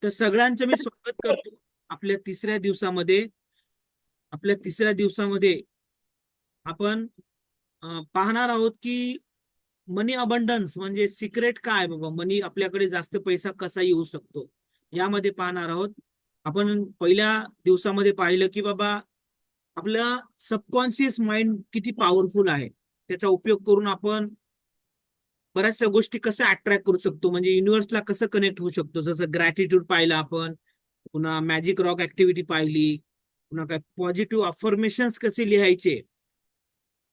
तर सगळ्यांचं मी स्वागत करतो आपल्या तिसऱ्या दिवसामध्ये. आपल्या तिसऱ्या दिवसामध्ये आपण पाहणार आहोत की मनी अबंडन्स म्हणजे सिक्रेट काय बाबा, मनी आपल्याकडे जास्त पैसा कसा येऊ शकतो यामध्ये पाहणार आहोत. आपण पहिल्या दिवसामध्ये पाहिलं की बाबा आपलं सबकॉन्शियस माइंड किती पॉवरफुल आहे, त्याचा उपयोग करून आपण बऱ्याचशा गोष्टी कशा अट्रॅक्ट करू शकतो, म्हणजे युनिव्हर्सला कसं कनेक्ट होऊ शकतो. जसं ग्रॅटिट्यूड पाहिलं आपण, पुन्हा मॅजिक रॉक ऍक्टिव्हिटी पाहिली, पुन्हा काय पॉझिटिव्ह अफर्मेशन्स कसे लिहायचे,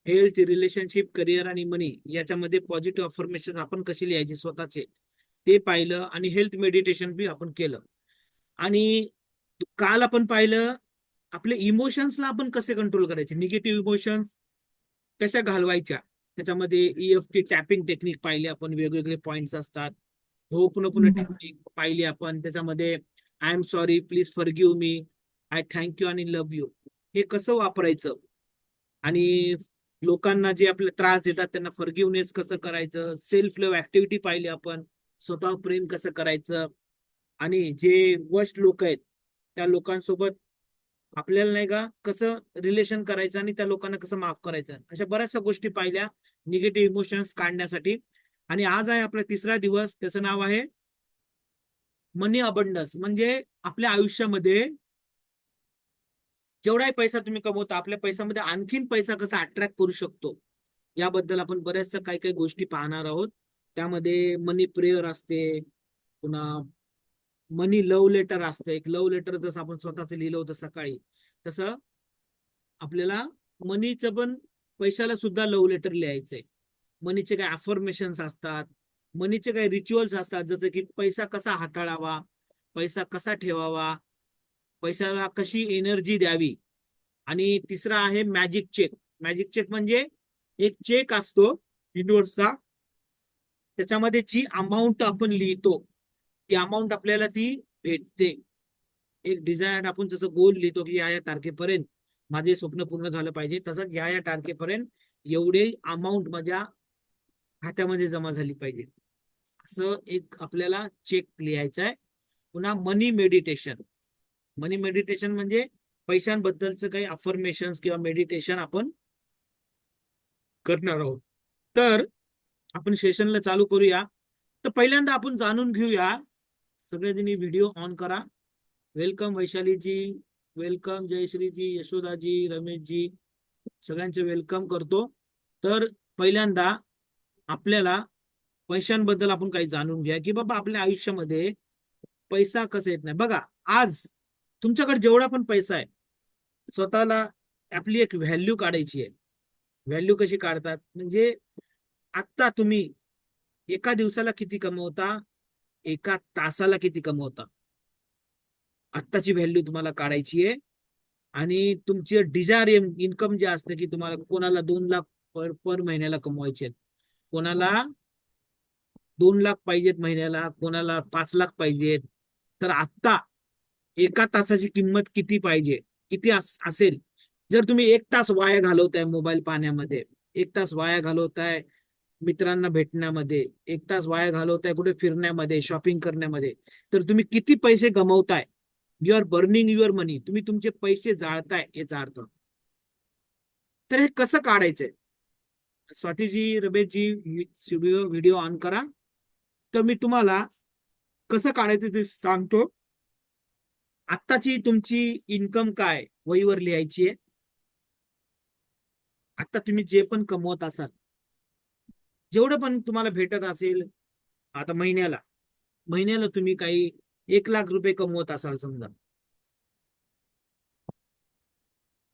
हेल्थ, रिलेशनशिप, करिअर आणि मनी याच्यामध्ये पॉझिटिव्ह अफर्मेशन आपण कसे लिहायचे स्वतःचे ते पाहिलं, आणि हेल्थ मेडिटेशन बी आपण केलं. आणि काल आपण पाहिलं आपले इमोशन्सला आपण कसे कंट्रोल करायचे, निगेटिव्ह इमोशन्स कशा घालवायच्या. त्याच्यामध्ये EFT टॅपिंग टेक्निक पाहिली आपण, वेगवेगळे पॉइंट्स असतात. हो पुन्हा पुन्हा टेक्निक पाहिली आपण. त्याच्यामध्ये I am sorry, please forgive me, I thank you आणि लव्ह यू हे कसं वापरायचं, आणि लोकांना जे आपले त्रास देतात त्यांना फॉरगिव्हनेस कसं करायचं, सेल्फ लव्ह ऍक्टिव्हिटी पाहिली आपण, स्वतः प्रेम कसं करायचं, आणि जे वर्स्ट लोक आहेत त्या लोकांसोबत आपल्याला नाही का कसं रिलेशन करायचं, आणि त्या लोकांना कसं माफ करायचं, अशा बऱ्याचशा गोष्टी पाहिल्या निगेटिव्ह इमोशन्स काढण्यासाठी. आणि आज आहे आपला तिसरा दिवस, त्याचं नाव आहे मनी अबंडन्स. म्हणजे आपल्या आयुष्यामध्ये जेवढाही पैसा तुम्ही कमवता, आपल्या पैशामध्ये आणखीन पैसा कसा अट्रॅक्ट करू शकतो याबद्दल आपण बऱ्याचशा काही काही गोष्टी पाहणार आहोत. त्यामध्ये मनी प्रेयर असते, पुन्हा मनी लव्ह लेटर असतं. एक लव्ह लेटर जसं आपण स्वतःच लिहिलं होतं सकाळी, तसं आपल्याला मनीचं पण, पैशाला सुद्धा लव्ह लेटर लिहायचंय. मनीचे काही अफर्मेशन्स असतात, मनीचे काही रिच्युअल्स असतात, जसं की पैसा कसा हाताळावा, पैसा कसा ठेवावा, पैशाला कशी एनर्जी द्यावी. आणि तिसरा आहे मॅजिक चेक. मॅजिक चेक म्हणजे एक चेक असतो युनिव्हर्सचा, त्याच्यामध्ये जी अमाऊंट आपण लिहितो ती अमाऊंट आपल्याला ती भेटते. एक डिझायर आपण जसं गोल लिहितो की या या तारखेपर्यंत माझे स्वप्न पूर्ण झालं पाहिजे, तसंच या या तारखेपर्यंत एवढे अमाऊंट माझ्या खात्यामध्ये जमा झाली पाहिजे, असं एक आपल्याला चेक लिहायचा आहे. पुन्हा मनी मेडिटेशन. मनी मेडिटेशन म्हणजे पैशांबद्दलचं काही अफर्मेशन किंवा मेडिटेशन आपण करणार आहोत. तर आपण सेशनला चालू करूया. तर पहिल्यांदा आपण जाणून घेऊया, सगळेजणी व्हिडिओ ऑन करा. वेलकम वैशालीजी, वेलकम जयश्रीजी, यशोदाजी, रमेशजी, सगळ्यांचे वेलकम करतो. तर पहिल्यांदा आपल्याला पैशांबद्दल आपण काही जाणून घ्या की बाबा आपल्या आयुष्यामध्ये पैसा कसा येत नाही. बघा, आज तुमच्याकडे जेवढा पण पैसा आहे, स्वतःला आपली एक व्हॅल्यू काढायची आहे. व्हॅल्यू कशी काढतात म्हणजे, आत्ता तुम्ही एका दिवसाला किती कमवता, एका तासाला किती कमवता, आत्ताची व्हॅल्यू तुम्हाला काढायची आहे. आणि तुमचे डिझायर इन्कम जे असते की तुम्हाला, कोणाला 2 लाख पर पर महिन्याला कमवायचे आहेत, कोणाला 2 लाख पाहिजेत महिन्याला, कोणाला 5 लाख पाहिजेत. तर आत्ता एका तासाची किंमत किती पाहिजे, किती असेल. जर तुम्ही 1 तास वाया घालवताय मोबाईल पाहण्यामध्ये, 1 तास वाया घालवताय मित्रांना भेटण्यामध्ये, 1 तास वाया घालवताय कुठे फिरण्यामध्ये, शॉपिंग करण्यामध्ये, तर तुम्ही किती पैसे गमवताय. यू आर बर्निंग युअर मनी, तुम्ही तुमचे पैसे जाळताय याचा अर्थ. तर हे कसं काढायचंय, स्वातीजी, रमेशजी, व्हिडिओ ऑन करा. तर मी तुम्हाला कसं काढायचं ते सांगतो. आत्ताची तुमची इन्कम काय वहीवर लिहायची आहे. आता तुम्ही जे पण कमवत असाल, जेवढं पण तुम्हाला भेटत असेल, आता महिन्याला महिन्याला तुम्ही काही 1 लाख रुपये कमवत असाल समजा,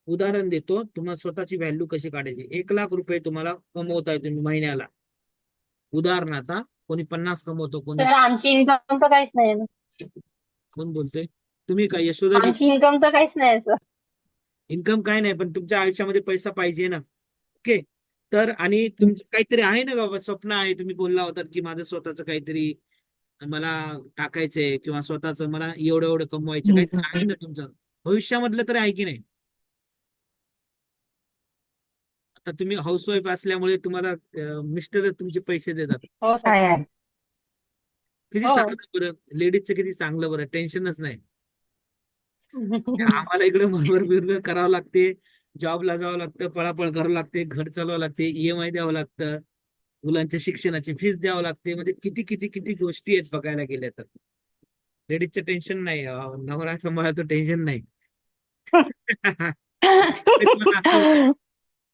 उदाहरण देतो तुम्हाला स्वतःची व्हॅल्यू कशी काढायची. 1 लाख रुपये तुम्हाला कमवताय तुम्ही महिन्याला, उदाहरणार्थ कोणी 50 कमवतो, कोणी. सर आमची इन्कम तर काहीच नाही ना. कोण बोलतोय, तुम्ही काय यशोदाजी? आमची इन्कम तर काहीच नाही सर. इन्कम काय नाही, पण तुमच्या आयुष्यामध्ये पैसा पाहिजे ना. ओके. तर आणि तुमचं काहीतरी आहे ना बाबा, स्वप्न आहे, तुम्ही बोलला होता की माझं स्वतःच काहीतरी मला टाकायचंय, किंवा स्वतःच मला एवढं एवढं कमवायचं काहीतरी आहे ना तुमचं भविष्यामधलं, तर आहे की नाही. आता तुम्ही हाऊसवाईफ असल्यामुळे तुम्हाला मिस्टर तुमचे पैसे देतात. हो सर. आहे. किती हो. चांगलं बरं, लेडीजचं किती चांगलं बरं, टेन्शनच नाही. आम्हाला इकडे मरमर बिरमर करावं लागते, जॉबला जावं लागतं, पळापळ करावं लागते, घर चालवावं लागते, EMI द्यावं लागतं, मुलांच्या शिक्षणाची फीस द्यावं लागते. म्हणजे किती किती किती गोष्टी आहेत बघायला गेल्या तर. लेडीजचं टेन्शन नाही, नवरा सांभाळायचं टेन्शन नाही.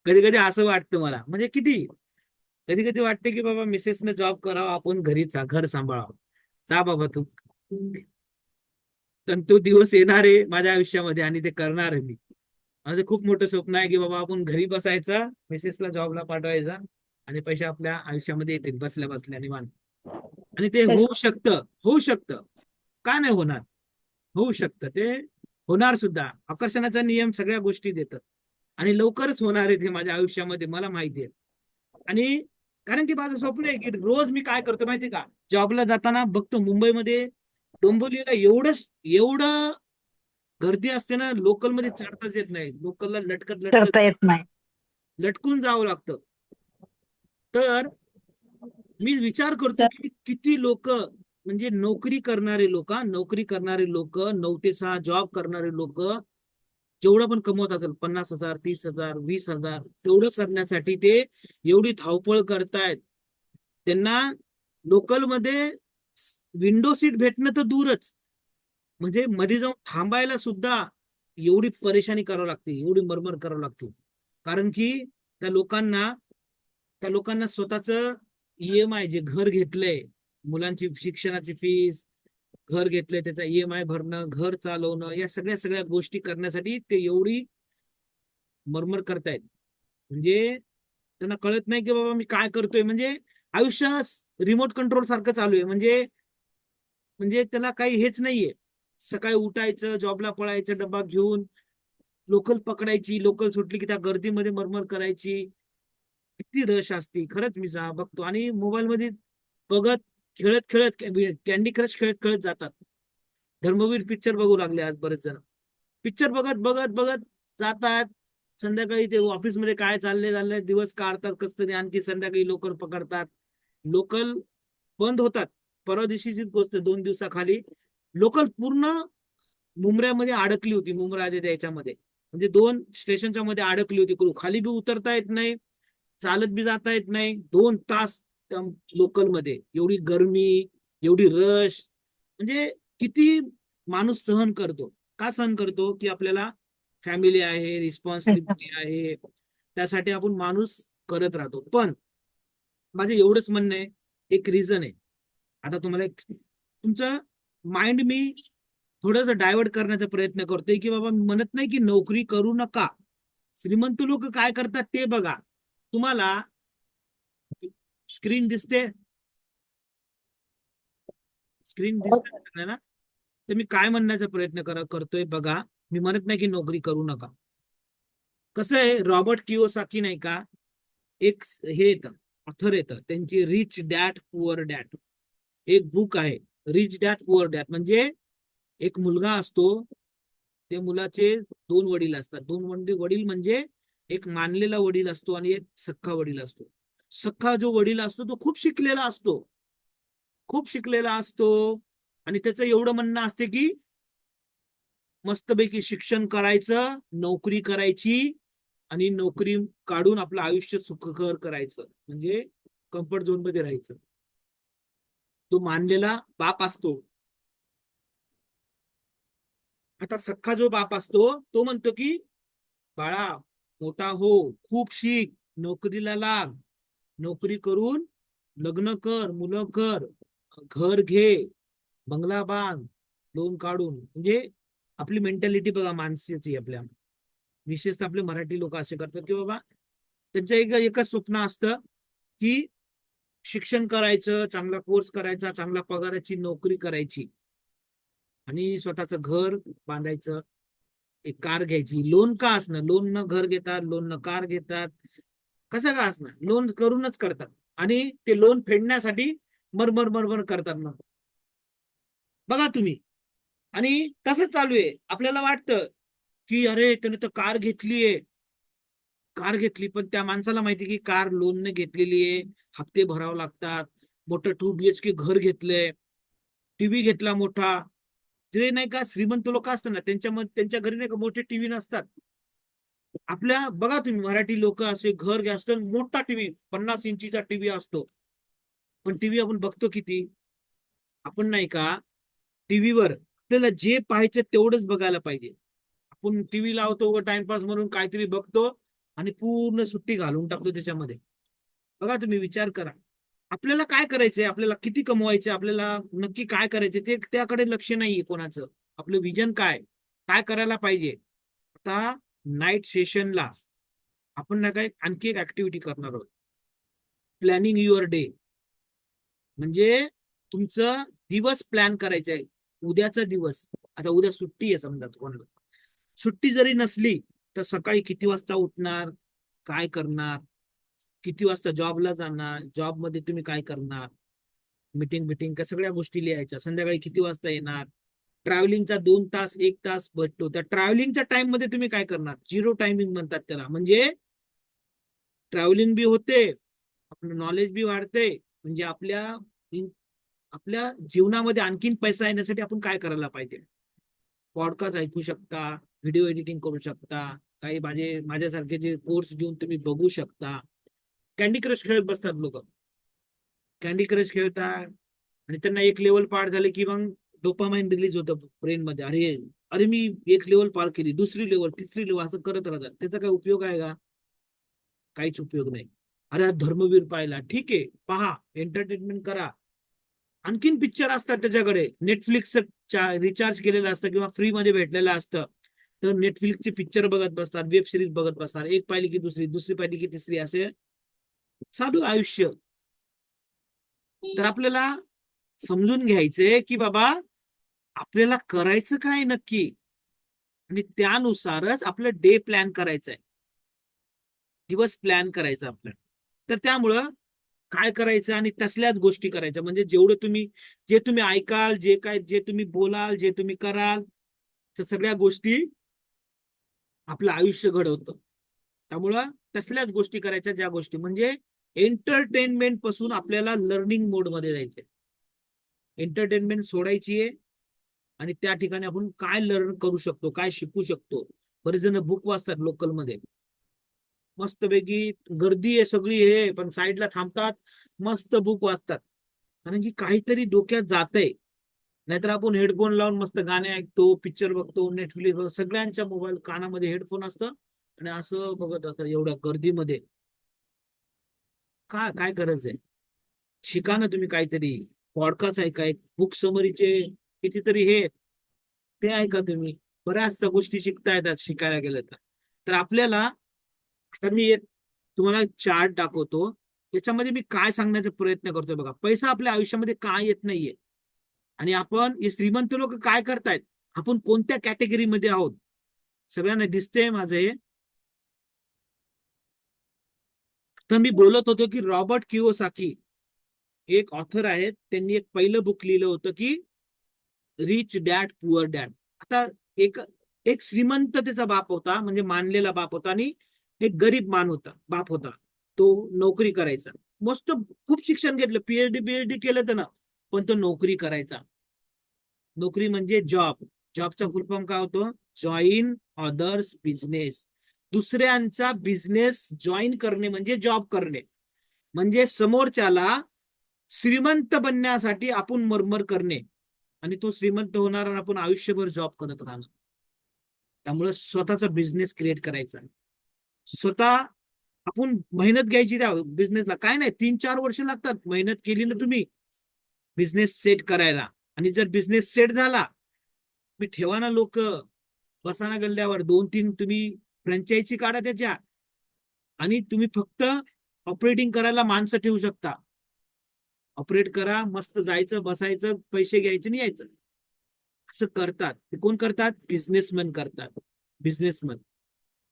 कधी कधी असं वाटतं मला, म्हणजे किती कधी कधी वाटते की बाबा मिसेसने जॉब करावा, आपण घरीचा घर सांभाळावं. जा बाबा तू. पण तो दिवस येणार आहे माझ्या आयुष्यामध्ये आणि ते करणार आहे मी. माझं खूप मोठं स्वप्न आहे की बाबा आपण घरी बसायचं, मिसेसला जॉबला पाठवायचा आणि पैसे आपल्या आयुष्यामध्ये येतील बसल्या बसल्या निवांत. आणि ते तेच. होऊ शकतं, होऊ शकतं. का नाही होणार? होऊ शकतं ते, होणार सुद्धा. आकर्षणाचा नियम सगळ्या गोष्टी देतं आणि लवकरच होणार आहे ते माझ्या आयुष्यामध्ये, मला माहिती आहे. आणि कारण की माझं स्वप्न आहे की रोज मी काय करतो माहिती का, जॉबला जाताना बघतो मुंबईमध्ये डोंबिवलीला एवढं एवढं गर्दी असते ना, लोकल मध्ये चढताच येत नाही, लोकलला लटकत लटकत करता येत नाही. लटकून जावं लागतं. तर मी विचार करतो सर. की किती लोक, म्हणजे नोकरी करणारे लोक, नोकरी करणारे लोक, 9 ते 6 जॉब करणारे लोक, जेवढं पण कमवत असेल 50,000, 30,000, 20,000, तेवढं करण्यासाठी ते एवढी धावपळ करतायत. त्यांना लोकलमध्ये विंडो सीट भेटणं तर दूरच, म्हणजे मध्ये जाऊन थांबायला सुद्धा एवढी परेशानी करावी लागते, एवढी मरमर करावी लागते. कारण की त्या लोकांना त्या लोकांना स्वतःचं EMI, जे घर घेतलंय, मुलांची शिक्षणाची फीस, घर घेतलंय त्याचा EMI भरणं, घर चालवणं, या सगळ्या सगळ्या गोष्टी करण्यासाठी ते एवढी मरमर करतायत. म्हणजे त्यांना कळत नाही की बाबा मी काय करतोय. म्हणजे आयुष्य रिमोट कंट्रोल सारखं चालू आहे. म्हणजे म्हणजे त्याला काही हेच नाहीये. सकाळी उठायचं, जॉबला पळायचं डब्बा घेऊन, लोकल पकडायची, लोकल सुटली की त्या गर्दीमध्ये मरमर करायची. किती रश असते खरंच. मी बघतो आणि मोबाईल मध्ये बघत, खेळत खेळत, कॅन्डी क्रश खेळत खेळत जातात. धर्मवीर पिक्चर बघू लागले आज बरेच जण. पिक्चर बघत बघत बघत जातात. संध्याकाळी ते ऑफिसमध्ये काय चाललंय दिवस काढतात कसं तरी, आणखी संध्याकाळी लोकल पकडतात. लोकल बंद होतात. परवा दिवशीची गोष्ट, 2 दिवसाखाली लोकल पूर्ण मुंबऱ्यामध्ये अडकली होती. मुंब्रा याच्यामध्ये म्हणजे 2 स्टेशनच्या मध्ये अडकली होती. खाली बी उतरता येत नाही, चालत बी जाता येत नाही. 2 तास त्या लोकल मध्ये, एवढी गरमी, एवढी रश. म्हणजे किती माणूस सहन करतो. का सहन करतो? की आपल्याला फॅमिली आहे, रिस्पॉन्सिबिलिटी आहे, त्यासाठी आपण माणूस करत राहतो. पण माझं एवढंच म्हणणं आहे, एक रिझन आहे. आता तुम्हाला एक, तुमचं माइंड मी थोडस डायव्हर्ट करण्याचा प्रयत्न करतोय की बाबा, मी म्हणत नाही की नोकरी करू नका. श्रीमंत लोक काय करतात ते बघा. तुम्हाला स्क्रीन दिसते, स्क्रीन दिसते सगळ्यांना. तर मी काय म्हणण्याचा प्रयत्न करतोय बघा. मी म्हणत नाही की नोकरी करू नका. कसं आहे, रॉबर्ट कियोसाकी नाही का, एक हे येतं, ऑथर येतं त्यांची, रिच डॅड पुअर डॅड, एक बुक आहे. रिच डॅड पुअर डॅड म्हणजे एक मुलगा असतो, त्या मुलाचे 2 वडील असतात. 2 वडील म्हणजे एक मानलेला वडील असतो आणि एक सख्खा वडील असतो. सख्खा जो वडील असतो तो खूप शिकलेला असतो, खूप शिकलेला असतो. आणि त्याचं एवढं म्हणणं असते की मस्तपैकी शिक्षण करायचं, नोकरी करायची आणि नोकरी काढून आपलं आयुष्य सुखकर करायचं, म्हणजे कम्फर्ट झोन मध्ये राहायचं. तो मानलेला बाप असतो. आता सख्खा जो बाप असतो तो म्हणतो की बाळा, मोठा हो, खूप शिक, नोकरीला लाग, नोकरी करून लग्न कर, मुलं कर, घर घे, बंगला बांध, लोन काढून. म्हणजे आपली मेंटॅलिटी बघा माणसाची. आपल्या विशेषतः आपले मराठी लोक असे करतात की बाबा, त्यांचं एकच स्वप्न असतं की शिक्षण करायचं, चांगला कोर्स करायचा, चांगल्या पगाराची नोकरी करायची आणि स्वतःचं घर बांधायचं, एक कार घ्यायची. लोन का असणं, लोन न घर घेतात, लोन न कार घेतात, कसं का असणं, लोन करूनच करतात. आणि ते लोन फेडण्यासाठी मरमर मरमर करतात मग, बघा तुम्ही. आणि तसंच चालू आहे. आपल्याला वाटतं की अरे त्याने तर कार घेतलीये, कार घेतली, पण त्या माणसाला माहिती की कार लोनने घेतलेली आहे, हप्ते भरावे लागतात. मोठं 2 BHK घर घेतलंय, टीव्ही घेतला मोठा. जे नाही का श्रीमंत लोक असतात ना त्यांच्या घरी नाही का मोठे टीव्ही नसतात. आपल्या बघा तुम्ही मराठी लोक असे घर असतात मोठा टीव्ही 50 इंचीचा टीव्ही असतो. पण टीव्ही आपण बघतो किती? आपण नाही का टीव्हीवर आपल्याला जे पाहायचं तेवढंच बघायला पाहिजे. आपण टीव्ही लावतो टाइमपास म्हणून काहीतरी बघतो आणि पूर्ण सुट्टी घालून टाकतो त्याच्यामध्ये. बघा तुम्ही विचार करा. आपल्याला काय करायचंय, आपल्याला किती कमवायचं, आपल्याला नक्की काय करायचं ते त्याकडे लक्ष नाहीये कोणाचं. आपलं विजन काय काय करायला पाहिजे. आता नाईट सेशनला आपण ना काय आणखी एक ऍक्टिव्हिटी करणार आहोत. Planning your day. म्हणजे तुमचं दिवस प्लॅन करायचं आहे. उद्याचा दिवस. आता उद्या सुट्टी आहे समजा कोणाला. सुट्टी जरी नसली तर सकाळी किती वाजता उठणार, काय करणार, किती वाजता जॉबला जाणार, जॉबमध्ये तुम्ही काय करणार, मिटिंग बिटिंग का सगळ्या गोष्टी लिहायच्या. संध्याकाळी किती वाजता येणार, ट्रॅव्हलिंगचा 2 तास 1 तास भेटतो. त्या ट्रॅव्हलिंगच्या टाइम मध्ये तुम्ही काय करणार. झिरो टायमिंग म्हणतात त्याला. म्हणजे ट्रॅव्हलिंग बी होते, आपलं नॉलेज बी वाढते. म्हणजे आपल्या जीवनामध्ये आणखीन पैसा येण्यासाठी आपण काय करायला पाहिजे. पॉडकास्ट ऐकू शकता, व्हिडिओ एडिटिंग करू शकता, काही माझ्यासारखे जे कोर्स घेऊन तुम्ही बघू शकता. कॅन्डी क्रश खेळत बसतात लोक. कॅन्डी क्रश खेळतात आणि त्यांना एक लेवल पार झाले की मग डोपामाइन रिलीज होतं ब्रेन मध्ये. अरे अरे मी एक लेवल पार केली, दुसरी लेवल, तिसरी लेवल, असं करत राहतात. त्याचा काय उपयोग आहे का? काहीच उपयोग नाही. अरे हा धर्मवीर पाहिला, ठीक आहे पहा, एंटरटेनमेंट करा. आणखीन पिक्चर असतात त्याच्याकडे. नेटफ्लिक्स रिचार्ज केलेलं असतं किंवा फ्री मध्ये भेटलेलं असतं. तर नेटफ्लिक्सचे पिक्चर बघत बसतात, वेब सिरीज बघत बसतात. एक पाहिली की दुसरी, दुसरी पाहिली की तिसरी, असे चालू आयुष्य. तर आपल्याला समजून घ्यायचंय की बाबा आपल्याला करायचं काय नक्की, आणि त्यानुसारच आपलं डे प्लॅन करायचंय, दिवस प्लॅन करायचा आपल्याला. तर त्यामुळं काय करायचं आणि तसल्याच गोष्टी करायच्या. म्हणजे जे तुम्ही ऐकाल, जे तुम्ही बोलाल, जे तुम्ही कराल, त्या सगळ्या गोष्टी आपलं आयुष्य घडवतं. त्यामुळं तसल्याच गोष्टी करायच्या, ज्या गोष्टी म्हणजे एंटरटेनमेंट पासून आपल्याला लर्निंग मोड मध्ये जायचंय. एंटरटेनमेंट सोडायची आहे आणि त्या ठिकाणी आपण काय लर्न करू शकतो, काय शिकू शकतो. बरेच जण बुक वाचतात लोकलमध्ये, मस्तपैकी गर्दी आहे सगळी हे, पण साईडला थांबतात, मस्त बुक वाचतात. कारण की काहीतरी डोक्यात जातंय. नाहीतर आपण हेडफोन लावून मस्त गाणे ऐकतो, पिक्चर बघतो, नेटफ्लिक्स, सगळ्यांच्या मोबाईल कानामध्ये हेडफोन असतं आणि असं बघत असतं एवढ्या गर्दीमध्ये. काय गरज आहे. शिका ना तुम्ही काहीतरी. पॉडकास्ट ऐका, बुक समरीचे कितीतरी हे ते ऐका तुम्ही. बऱ्याचशा गोष्टी शिकता येतात शिकायला गेलं तर. तर आपल्याला आता मी एक तुम्हाला चार्ट दाखवतो. याच्यामध्ये मी काय सांगण्याचा प्रयत्न करतोय बघा. पैसा आपल्या आयुष्यामध्ये काय येत नाहीये आणि आपण हे श्रीमंत लोक काय करतायत, आपण कोणत्या कॅटेगरीमध्ये आहोत सगळ्यांना दिसतंय माझं हे. तर मी बोलत होतो की रॉबर्ट कियोसाकी एक ऑथर आहेत. त्यांनी एक पहिलं बुक लिहिलं होतं की रिच डॅड पुअर डॅड. आता एक एक श्रीमंत त्याचा बाप होता, म्हणजे मानलेला बाप होता, आणि एक गरीब बाप होता. तो नोकरी करायचा, मस्त खूप शिक्षण घेतलं, पीएचडी केलं त्यानं, पण तो नोकरी करायचा. नोकरी म्हणजे जॉबचा फुल फॉर्म काय होतो? Join others business. दुसऱ्यांचा बिझनेस जॉईन करणे म्हणजे जॉब करणे. म्हणजे समोरच्याला श्रीमंत बनण्यासाठी आपण मरमर करणे आणि तो श्रीमंत होणार आणि आपण आयुष्यभर जॉब करत राहणार. त्यामुळे स्वतःचा बिझनेस क्रिएट करायचा. स्वतः आपण मेहनत घ्यायची त्या बिझनेसला. काय नाही, 3-4 वर्ष लागतात मेहनत केली ना तुम्ही बिझनेस सेट करायला. आणि जर बिझनेस सेट झाला, मी ठेवा ना लोक बसाना गल्ल्यावर 2-3 तुम्ही फ्रँचायझी काढा त्याच्या, आणि तुम्ही फक्त ऑपरेटिंग करायला माणसं ठेवू शकता. ऑपरेट करा, मस्त जायचं बसायचं, पैसे घ्यायचे नाही यायचं. असं करतात. ते कोण करतात? बिझनेसमॅन करतात. बिझनेसमॅन.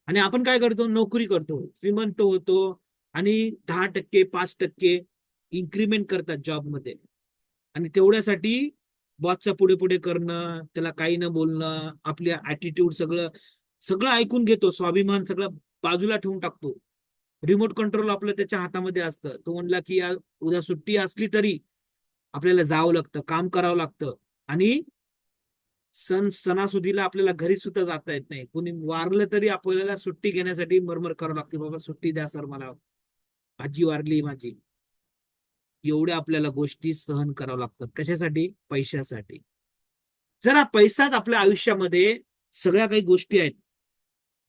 आणि आपण काय करतो? नोकरी करतो, श्रीमंत होतो, आणि 10% 5% इन्क्रीमेंट करतात जॉबमध्ये. आणि तेवढ्यासाठी बॉसच्या पुढे पुढे करणं, त्याला काही न बोलणं, आपल्या ऍटिट्यूड सगळं सगळं ऐकून घेतो, स्वाभिमान सगळं बाजूला ठेवून टाकतो. रिमोट कंट्रोल आपलं त्याच्या हातामध्ये असतं. तो म्हणला की उद्या सुट्टी असली तरी आपल्याला जावं लागतं, काम करावं लागतं. आणि सणासुदीला आपल्याला घरी सुद्धा जाता येत नाही. कोणी वारलं तरी आपल्याला सुट्टी घेण्यासाठी मरमर करावं लागते, बाबा सुट्टी द्या सर मला, आजी वारली माझी. एवढ्या आपल्याला गोष्टी सहन कराव्या लागतात. कशासाठी? पैशासाठी. जर हा पैसाच आपल्या आयुष्यामध्ये सगळ्या काही गोष्टी आहेत,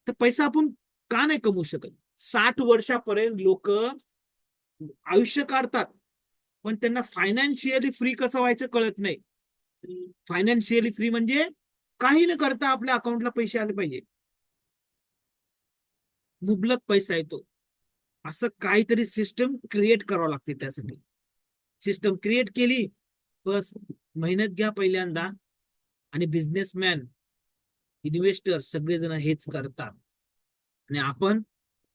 तर पैसा आपण का नाही कमवू शकत? 60 वर्षापर्यंत लोक आयुष्य काढतात, पण त्यांना फायनान्शियली फ्री कसं व्हायचं कळत नाही. फायनान्शियली फ्री म्हणजे काही न करता आपल्या अकाउंटला पैसे आले पाहिजे, मुबलक पैसा येतो. असं काहीतरी सिस्टम क्रिएट करावं लागते. त्यासाठी सिस्टम क्रिएट केली, बस मेहनत घ्या पहिल्यांदा. आणि बिझनेसमॅन, इन्व्हेस्टर सगळेजण हेच करतात आणि आपण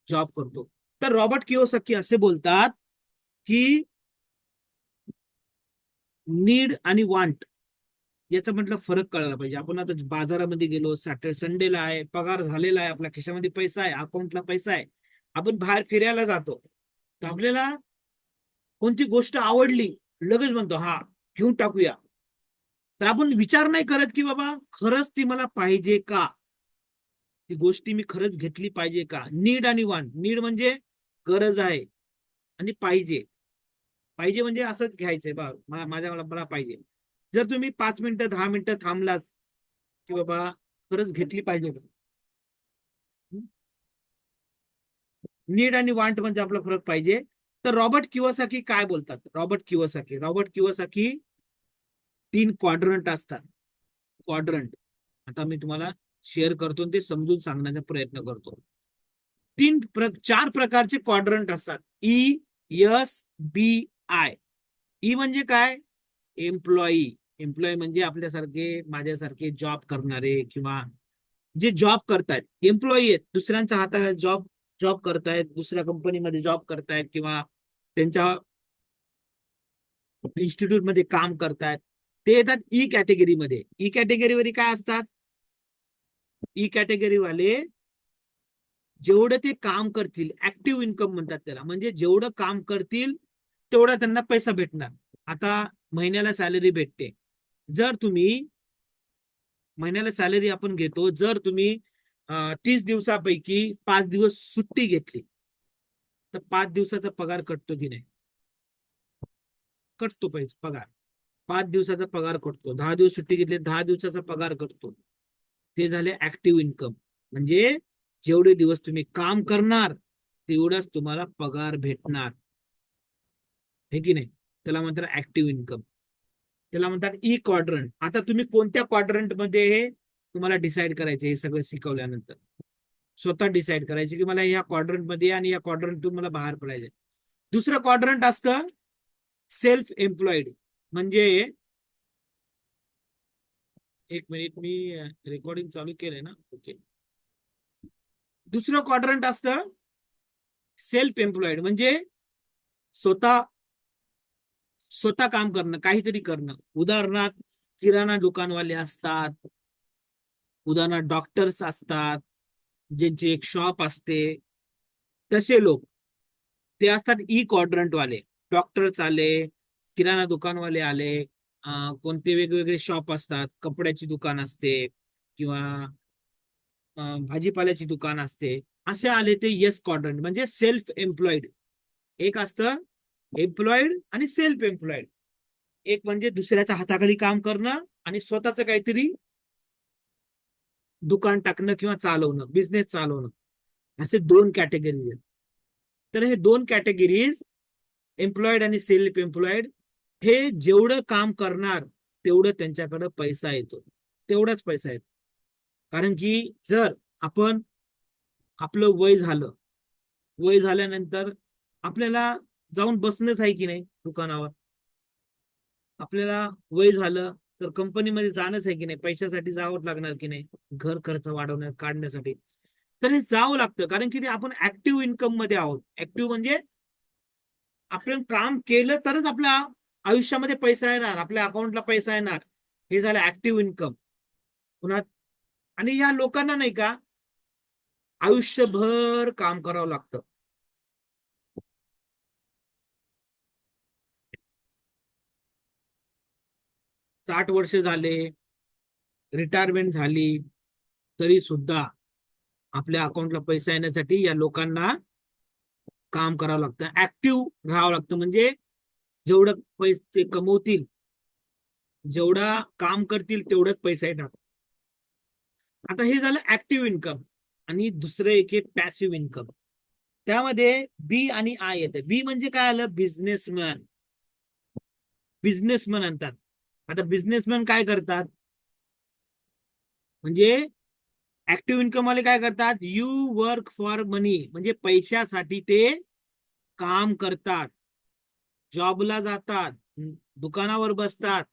जॉब करतो. तर रॉबर्ट कियोसाकी असे बोलतात की नीड आणि वांट याचा म्हटलं फरक कळायला पाहिजे. आपण आता बाजारामध्ये गेलो, सॅटर्डे संडेला आहे, पगार झालेला आहे, आपल्या खिशामध्ये पैसा आहे, अकाउंटला पैसा आहे, आपण बाहेर फिरायला जातो, तर आपल्याला कोणती गोष्ट आवडली, लगेच म्हणतो हा घेऊन टाकूया. तर आपण विचार नाही करत की बाबा खरंच ती मला पाहिजे का, ती गोष्टी मी खरंच घेतली पाहिजे का. नीड आणि वांट. नीड म्हणजे गरज आहे, आणि पाहिजे, पाहिजे म्हणजे असंच घ्यायचंय बा, माझ्या मला पाहिजे. जर तुम्ही 5 मिनिटं 10 मिनिटं थांबलात की बाबा खरंच घेतली पाहिजे, नीड आणि वांट म्हणजे आपला फरक पाहिजे. तर रॉबर्ट कियोसाकी काय बोलतात? रॉबर्ट कियोसाकी 3 क्वाड्रंट असतात. क्वाड्रंट आता मी तुम्हाला शेअर करतो आणि ते समजून सांगण्याचा प्रयत्न करतो. 4 प्रकारचे क्वाड्रंट असतात. E, S, B, I. E म्हणजे काय? एम्प्लॉई. एम्प्लॉई म्हणजे आपल्यासारखे, माझ्यासारखे जॉब करणारे, किंवा जे जॉब करतायत, एम्प्लॉई आहेत, दुसऱ्यांच्या हाताखाली जॉब जॉब करतायत, दुसऱ्या कंपनीमध्ये जॉब करतायत, किंवा त्यांच्या इन्स्टिट्यूट मध्ये काम करतायत, ते येतात ई कॅटेगरीमध्ये. ई कॅटेगरीवर काय असतात? ई कॅटेगरी वाले जेवढं ते काम करतील, ऍक्टिव्ह इन्कम म्हणतात त्याला, म्हणजे जेवढं काम करतील तेवढा त्यांना पैसा भेटणार. आता महिन्याला सॅलरी भेटते. जर तुम्ही महिन्याला सॅलरी आपण घेतो, जर तुम्ही 30 दिवसापैकी 5 दिवस सुट्टी घेतली, तर 5 दिवसाचा पगार कटतो की नाही? कटतो पैसे पगार. 5 दिवसाचा पगार कटतो. 10 दिवस सुट्टी घेतली, 10 दिवसाचा पगार कटतो. ते झाले ऍक्टिव्ह इन्कम. म्हणजे जेवढे दिवस तुम्ही काम करणार तेवढाच तुम्हाला पगार भेटणार, हे की नाही? त्याला म्हणतात ऍक्टिव्ह इन्कम. त्याला म्हणतात ई क्वाड्रंट. आता तुम्ही कोणत्या क्वाड्रंट मध्ये हे तुम्हाला डिसाईड करायचे, हे सगळं शिकवल्यानंतर स्वतः डिसाईड करायचे की मला या क्वाड्रंट मध्ये आणि या क्वाड्रंटून मला बाहेर पडायचे. दुसरं क्वाड्रंट असतं सेल्फ एम्प्लॉईड. म्हणजे एक मिनिट, मी रेकॉर्डिंग चालू केलंय ना? ओके. दुसरं क्वाड्रंट असतं सेल्फ एम्प्लॉईड, म्हणजे स्वतः स्वतः काम करणं, काहीतरी करणं. उदाहरणार्थ किराणा दुकानवाले असतात, उदाहरणार्थ डॉक्टर्स असतात, ज्यांची एक शॉप असते, तसे लोक ते असतात ई क्वाड्रंट वाले. डॉक्टर्स आले, किराणा दुकानवाले आले, कोणते वेगवेगळे शॉप असतात, कपड्याची दुकान असते, किंवा भाजीपाल्याची दुकान असते, असे आले ते येस क्वाड्रंट, म्हणजे सेल्फ एम्प्लॉईड. एक असतं एम्प्लॉईड आणि सेल्फ एम्प्लॉईड. एक म्हणजे दुसऱ्याच्या हाताखाली काम करणं आणि स्वतःच काहीतरी दुकान टाकणं किंवा चालवणं, बिझनेस चालवणं, असे 2 कॅटेगरीज आहेत. तर हे 2 कॅटेगरीज, एम्प्लॉईड आणि सेल्फ एम्प्लॉईड, हे जेवढं काम करणार तेवढं त्यांच्याकडे पैसा येतो, तेवढाच पैसा येतो. कारण की जर आपण, आपलं वय झालं, वय झाल्यानंतर आपल्याला जाऊन बसणंच आहे की नाही दुकानावर, आपल्याला वय झालं तर कंपनीमध्ये जाणंच आहे की नाही, पैशासाठी जावंच लागणार की नाही, घर खर्च वाढवण्या काढण्यासाठी. तर हे जावं लागतं, कारण की आपण ऍक्टिव्ह इन्कम मध्ये आहोत. ऍक्टिव्ह म्हणजे आपण काम केलं तरच आपल्या आयुष्यामध्ये पैसा येणार, आपल्या अकाउंटला पैसा येणार. हे झालं ऍक्टिव्ह इन्कम. पुन्हा आणि या लोकांना नाही का आयुष्यभर काम करावं लागतं. 60 वर्ष झाले, रिटायरमेंट झाली, तरी सुद्धा आपल्या अकाउंटला पैसा येण्यासाठी या लोकांना काम करावं लागतं, ऍक्टिव्ह राहावं लागतं. म्हणजे जेवढं पैसे कमवतील, जेवढा काम करतील, तेवढंच पैसा येणार. आता हे झालं ऍक्टिव्ह इन्कम. आणि दुसरं एक आहे पॅसिव्ह इन्कम. त्यामध्ये बी आणि आय येते. बी म्हणजे काय आलं? बिझनेसमॅन. बिझनेसमॅन म्हणतात. आता बिझनेसमॅन काय करतात? म्हणजे ऍक्टिव्ह इन्कम वाले काय करतात? यू वर्क फॉर मनी, म्हणजे पैशासाठी ते काम करतात, जॉबला जातात, दुकानावर बसतात,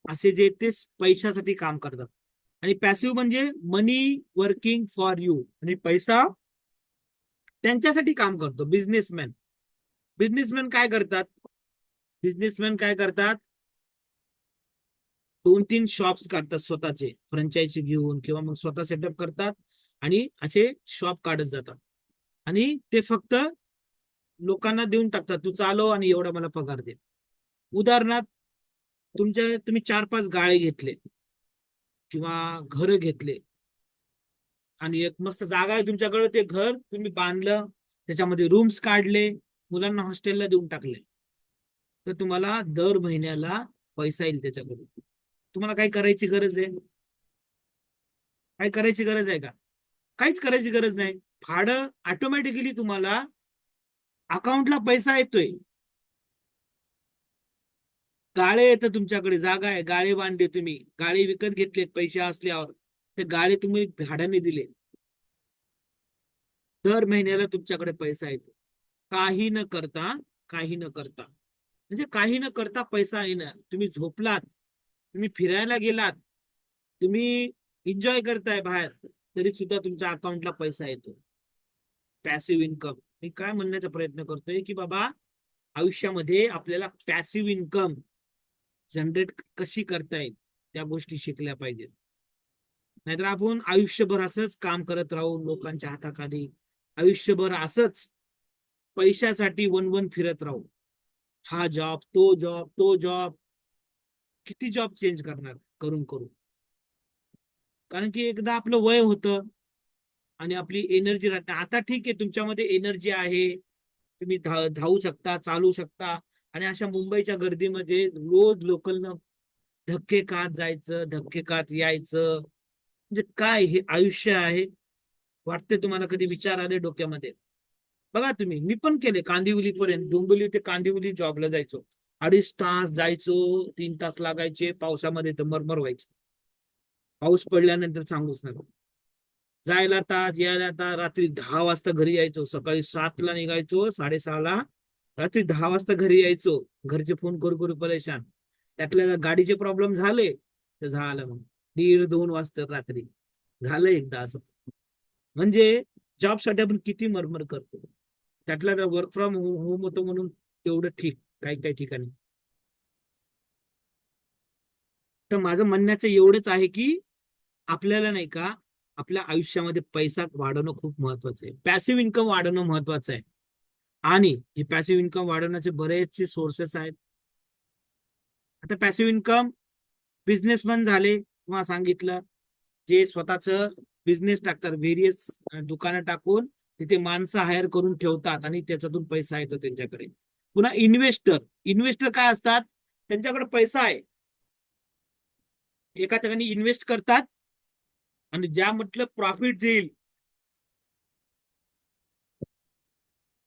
असे जे ते पैशासाठी काम करतात. आणि पॅसिव्ह म्हणजे मनी वर्किंग फॉर यू, आणि पैसा त्यांच्यासाठी काम करतो. बिझनेसमॅन. बिझनेसमॅन काय करतात? बिझनेसमॅन काय करतात? 2-3 शॉप्स काढतात स्वतःचे, फ्रँचायझी घेऊन किंवा मग स्वतः सेटअप करतात आणि असे शॉप काढत जातात. आणि ते फक्त लोकांना देऊन टाकतात, तू चालव आणि एवढा मला पगार दे. उदाहरणार्थ, तुम्ही 4-5 गाळे घेतले किंवा घर घेतले, आणि एक मस्त जागा आहे तुमच्याकडे, ते घर तुम्ही बांधलं, त्याच्यामध्ये रूम्स काढले, मुलांना हॉस्टेलला देऊन टाकले, तर तुम्हाला दर महिन्याला पैसा येईल त्याच्याकडून. तुम्हाला काही करायची गरज आहे? काही करायची गरज आहे का? काहीच करायची गरज नाही. भाडं ऑटोमॅटिकली तुम्हाला अकाउंटला पैसा येतोय. गाळे येतं तुमच्याकडे, जागा आहे, गाळे बांधले, तुम्ही गाळे विकत घेतलेत पैसे असल्यावर, ते गाळे तुम्ही भाड्याने दिले, दर महिन्याला तुमच्याकडे पैसा येतो. काही न करता, काही न करता, म्हणजे काही न करता पैसा येणार. तुम्ही झोपलात, तुम्ही फिरायला गेलात, तुम्ही एन्जॉय करताय बाहेर, तरी सुद्धा तुमच्या अकाउंटला पैसा येतो. Passive income. मी काय म्हणण्याचा प्रयत्न करतोय की बाबा, आयुष्यामध्ये आपल्याला पॅसिव्ह इन्कम जनरेट कशी करता येईल, त्या गोष्टी शिकल्या पाहिजेत. नाहीतर आपण आयुष्यभर असंच काम करत राहू लोकांच्या हाताखाली, आयुष्यभर असंच पैशासाठी वन फिरत राहू. हा जॉब, तो जॉब, तो जॉब, किती जॉब चेंज करणार करून करून? कारण की एकदा आपलं वय होतं आणि आपली एनर्जी राहते. आता ठीक आहे, तुमच्यामध्ये एनर्जी आहे, तुम्ही धावू शकता, चालू शकता, आणि अशा मुंबईच्या गर्दीमध्ये रोज लोकलनं धक्के खात जायचं, धक्के खात यायचं, म्हणजे काय हे आयुष्य आहे? वाटते तुम्हाला? कधी विचार आले डोक्यामध्ये? बघा तुम्ही, मी पण केले कांदिवली पर्यंत, डोंबिवली ते कांदिवली जॉबला जायचो, 2.5 तास जायचो, 3 तास लागायचे, पावसामध्ये तर मरमर व्हायची. पाऊस पडल्यानंतर सांगूच नका. जायला तास, यायला तास, रात्री 10 वाजता घरी यायचो, सकाळी 7ला निघायचो, 6:30ला, रात्री 10 वाजता घरी यायचो. घरचे फोन करू करू परेशान. त्यातल्या गाडीचे प्रॉब्लेम झाले तर झालं मग 1:30-2 वाजता रात्री झालं एकदा असं. म्हणजे जॉबसाठी आपण किती मरमर करतो. त्यातल्या वर्क फ्रॉम होम होतं म्हणून तेवढं ठीक, काही काही ठिकाणी. तर माझं म्हणण्याचं एवढंच आहे की आपल्याला नाही का, आपल्या आयुष्यामध्ये पैसा वाढवणं खूप महत्वाचं आहे, पॅसिव्ह इन्कम वाढवणं महत्वाचं आहे. आणि हे पॅसिव्ह इन्कम वाढवण्याचे बरेचसे सोर्सेस आहेत. आता पॅसिव्ह इन्कम बिझनेसमॅन झाले, किंवा सांगितलं जे स्वतःच बिझनेस टाकतात, व्हेरियस दुकानं टाकून तिथे माणसं हायर करून ठेवतात आणि त्याच्यातून पैसा येतो त्यांच्याकडे. पुन्हा इन्व्हेस्टर. इन्व्हेस्टर काय असतात? त्यांच्याकडे पैसा आहे, एका ठिकाणी इन्व्हेस्ट करतात, आणि ज्या म्हटलं प्रॉफिट येईल,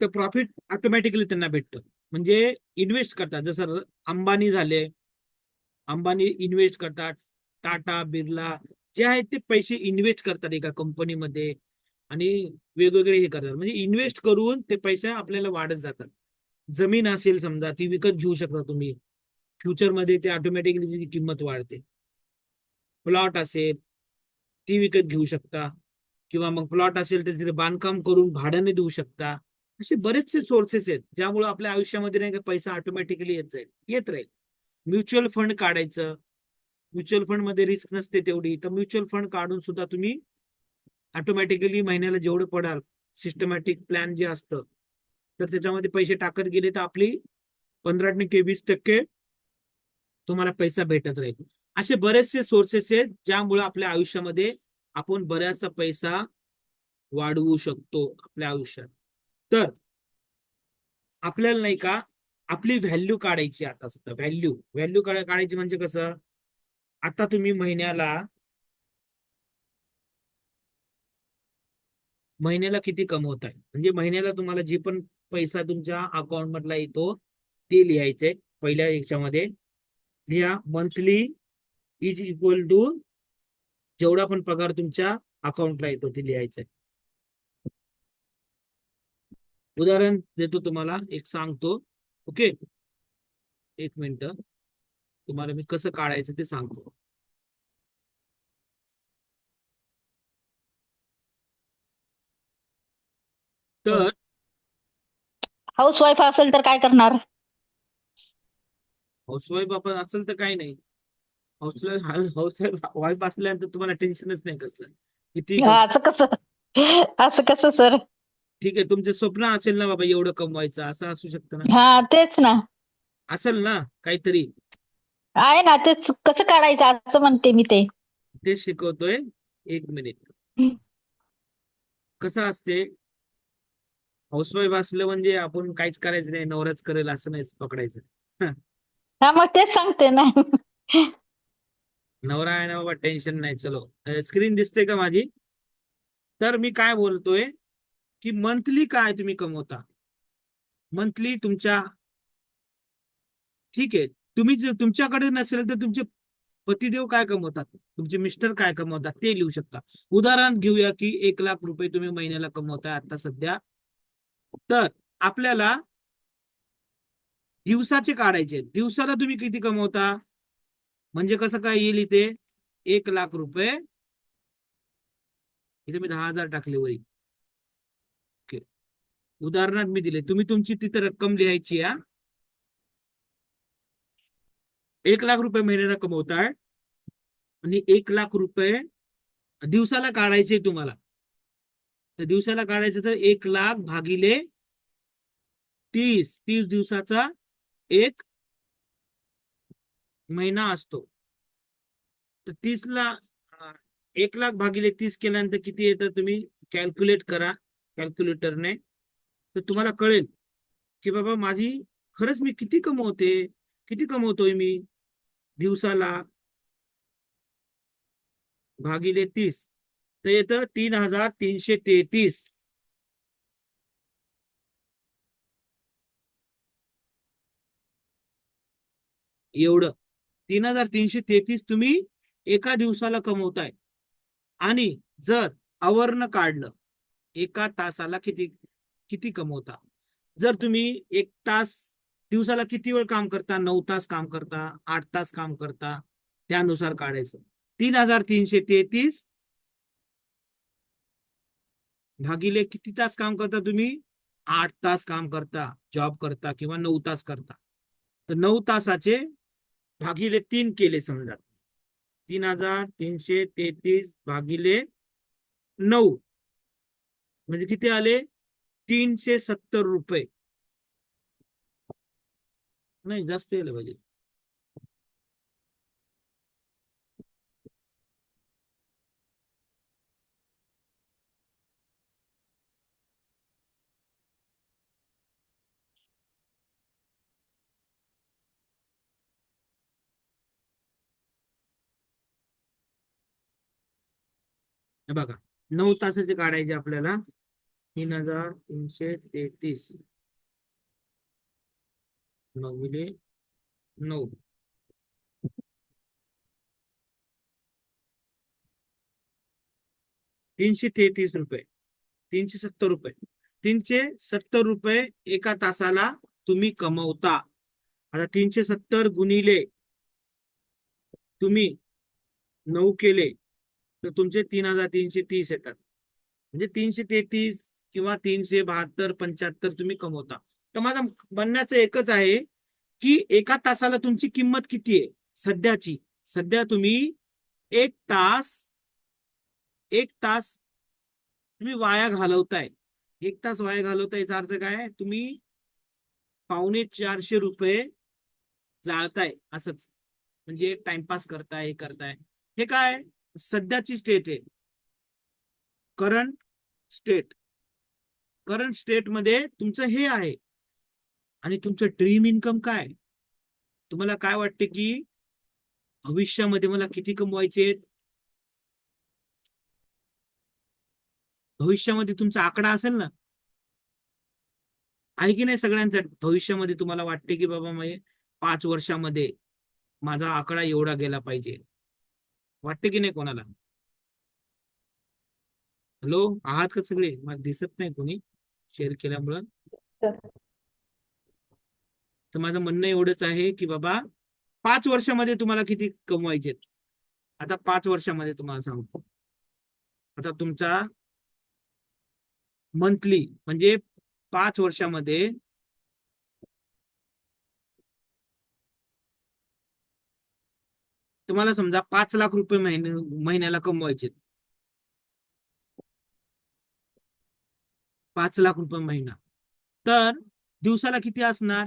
तर प्रॉफिट ऑटोमॅटिकली त्यांना भेटतं. म्हणजे इन्व्हेस्ट करतात, जसं अंबानी झाले, अंबानी इन्व्हेस्ट करतात, टाटा, बिर्ला जे आहेत ते पैसे इन्व्हेस्ट करतात एका कंपनीमध्ये, आणि वेगवेगळे हे करतात, म्हणजे इन्व्हेस्ट करून ते पैसे आपल्याला वाढत जातात. जमीन असेल समजा, ती विकत घेऊ शकता तुम्ही, फ्युचरमध्ये ते ऑटोमॅटिकली त्याची किंमत वाढते. प्लॉट असेल, ती विकत घेऊ शकता, किंवा मग प्लॉट असेल तर तिथे बांधकाम करून भाड्याने देऊ शकता. असे बरेचसे सोर्सेस आहेत ज्यामुळे आपल्या आयुष्यामध्ये नाही का पैसा ऑटोमॅटिकली येत जाईल, येत राहील. म्युच्युअल फंड काढायचं. म्युच्युअल फंड मध्ये रिस्क नसते तेवढी, तर म्युच्युअल फंड काढून सुद्धा तुम्ही ऑटोमॅटिकली महिन्याला जेवढं पडाल, सिस्टमॅटिक प्लॅन जे असतं, तर त्याच्यामध्ये पैसे टाकत गेले तर आपली 15% 20% तुम्हाला पैसा भेटत राहील. असे बरेचसे सोर्सेस आहेत ज्यामुळे आपल्या आयुष्यामध्ये आपण बऱ्याचसा पैसा वाढवू शकतो आपल्या आयुष्यात. तर आपल्याला नाही का आपली व्हॅल्यू काढायची. आता सुद्धा व्हॅल्यू व्हॅल्यू काढायची म्हणजे कसं, आता तुम्ही महिन्याला किती कमवताय, म्हणजे महिन्याला तुम्हाला जे पण पैसा तुमच्या अकाउंट मधला येतो ते लिहायचंय. पहिल्या याच्यामध्ये लिहा मंथली इज इक्वल टू जेवढा पण पगार तुमच्या अकाउंटला येतो ते लिहायचंय. उदाहरण देतो तुम्हाला, एक सांगतो. ओके, एक मिनिट, तुम्हाला मी कसं काढायचं ते सांगतो. तर हाऊस वाईफ असेल तर काय करणार? हाऊसवाईफ आपण असेल तर काही नाही. हाऊसवाईफ असल्यानंतर तुम्हाला टेन्शनच नाही कसलं, किती कम. असं कसं? असं कसं सर? ठीक आहे, तुमचे स्वप्न असेल ना बाबा एवढं कमवायचं, असं असू शकतं ना. हा, तेच ना. असेल ना काहीतरी, आहे ना, तेच कसं काढायचं असं म्हणते मी ते. ते शिकवतोय. एक मिनिट. कसं असते, हाऊसवाईफ असलं म्हणजे आपण काहीच करायचं नाही, नवराच करेल असं नाही पकडायचं. हा, मग तेच सांगते ना. नवरा आहे ना बाबा, टेन्शन नाही. चलो, स्क्रीन दिसते का माझी? तर मी काय बोलतोय की मंथली काय तुम्ही कमवता, मंथली तुमच्या. ठीक आहे, तुम्ही जर तुमच्याकडे नसेल तर तुमचे पतिदेव काय कमवतात, तुमचे मिस्टर काय कमवतात ते लिहू शकता. उदाहरण घेऊया की 1 लाख रुपये तुम्ही महिन्याला कमवताय आता सध्या. तर आपल्याला दिवसाचे काढायचे. दिवसाला तुम्ही किती कमवता, म्हणजे कसं काय येईल इथे 1 लाख रुपये, इथे मी 10,000 टाकले वरी. ओके, उदाहरणात मी दिले, तुम्ही तुमची तिथे रक्कम लिहायची. 1 लाख रुपये महिन्याला कमवताय आणि 1 लाख रुपये दिवसाला काढायचे तुम्हाला. तर दिवसाला काढायचं तर 1 लाख भागिले 30, 30 दिवसाचा एक महिना असतो. तर 1 लाख भागिले 30 केल्यानंतर किती येतं तुम्ही कॅल्क्युलेट करा कॅल्क्युलेटरने. तर तुम्हाला कळेल की बाबा माझी खरंच मी किती कमवतोय मी दिवसाला भागिले 30. तर येतं 3,333. एवढं 3,333 तुम्ही एका दिवसाला कमवताय. आणि जर आवरण काढलं, एका तासाला किती किती कमवता. जर तुम्ही 1 तास, दिवसाला किती वेळ काम करता, 9 तास काम करता, 8 तास काम करता, त्यानुसार काढायचं. 3,333 भागिले किती तास काम करता तुम्ही, 8 तास काम करता, जॉब करता किंवा 9 तास करता. तर 9 तासाचे भागिले 3 केले समजा, 3,333 भागिले 9 म्हणजे किती आले, 370 रुपये. नाही, जास्त यायला पाहिजे. हे बघा, 9 तासाचे काढायचे आपल्याला. 3,333 भागिले 9, 333 रुपये, 370 रुपये. 370 रुपये एका तासाला तुम्ही कमवता. आता 370 गुणिले तुम्ही 9 केले तर तुमचे 3,330 येतात. म्हणजे 333 किंवा 372, 75 तुम्ही कमवता. तर माझं म्हणण्याचं एकच आहे की एका तासाला तुमची किंमत किती आहे सध्याची. सध्या तुम्ही एक तास एक तास तुम्ही वाया घालवताय. 1 तास वाया घालवताय याचा अर्थ काय, तुम्ही 350 रुपये जाळताय असंच. म्हणजे टाइमपास करताय, हे करताय. हे काय सध्याची स्टेट आहे, करंट स्टेट. करंट स्टेट मध्ये तुमचं हे आहे. आणि तुमचं ड्रीम इन्कम काय? तुम्हाला काय वाटते की भविष्यामध्ये मला किती कमवायचे? भविष्यामध्ये तुमचा आकडा असेल ना, आहे की नाही सगळ्यांचा? भविष्यामध्ये तुम्हाला वाटते की बाबा मी 5 वर्षामध्ये माझा आकडा एवढा गेला पाहिजे, वाटते की नाही कोणाला? हॅलो, आहात का सगळे? मला दिसत नाही कोणी शेअर केल्यामुळं. तर माझं म्हणणं एवढंच आहे की बाबा 5 वर्षामध्ये तुम्हाला किती कमवायचे? आता 5 वर्षामध्ये तुम्हाला सांगतो. आता तुमचा मंथली म्हणजे 5 वर्षामध्ये तुम्हाला समजा 5 लाख रुपये महिन्याला कमवायचे. 5 लाख रुपये महिना. तर दिवसाला किती असणार?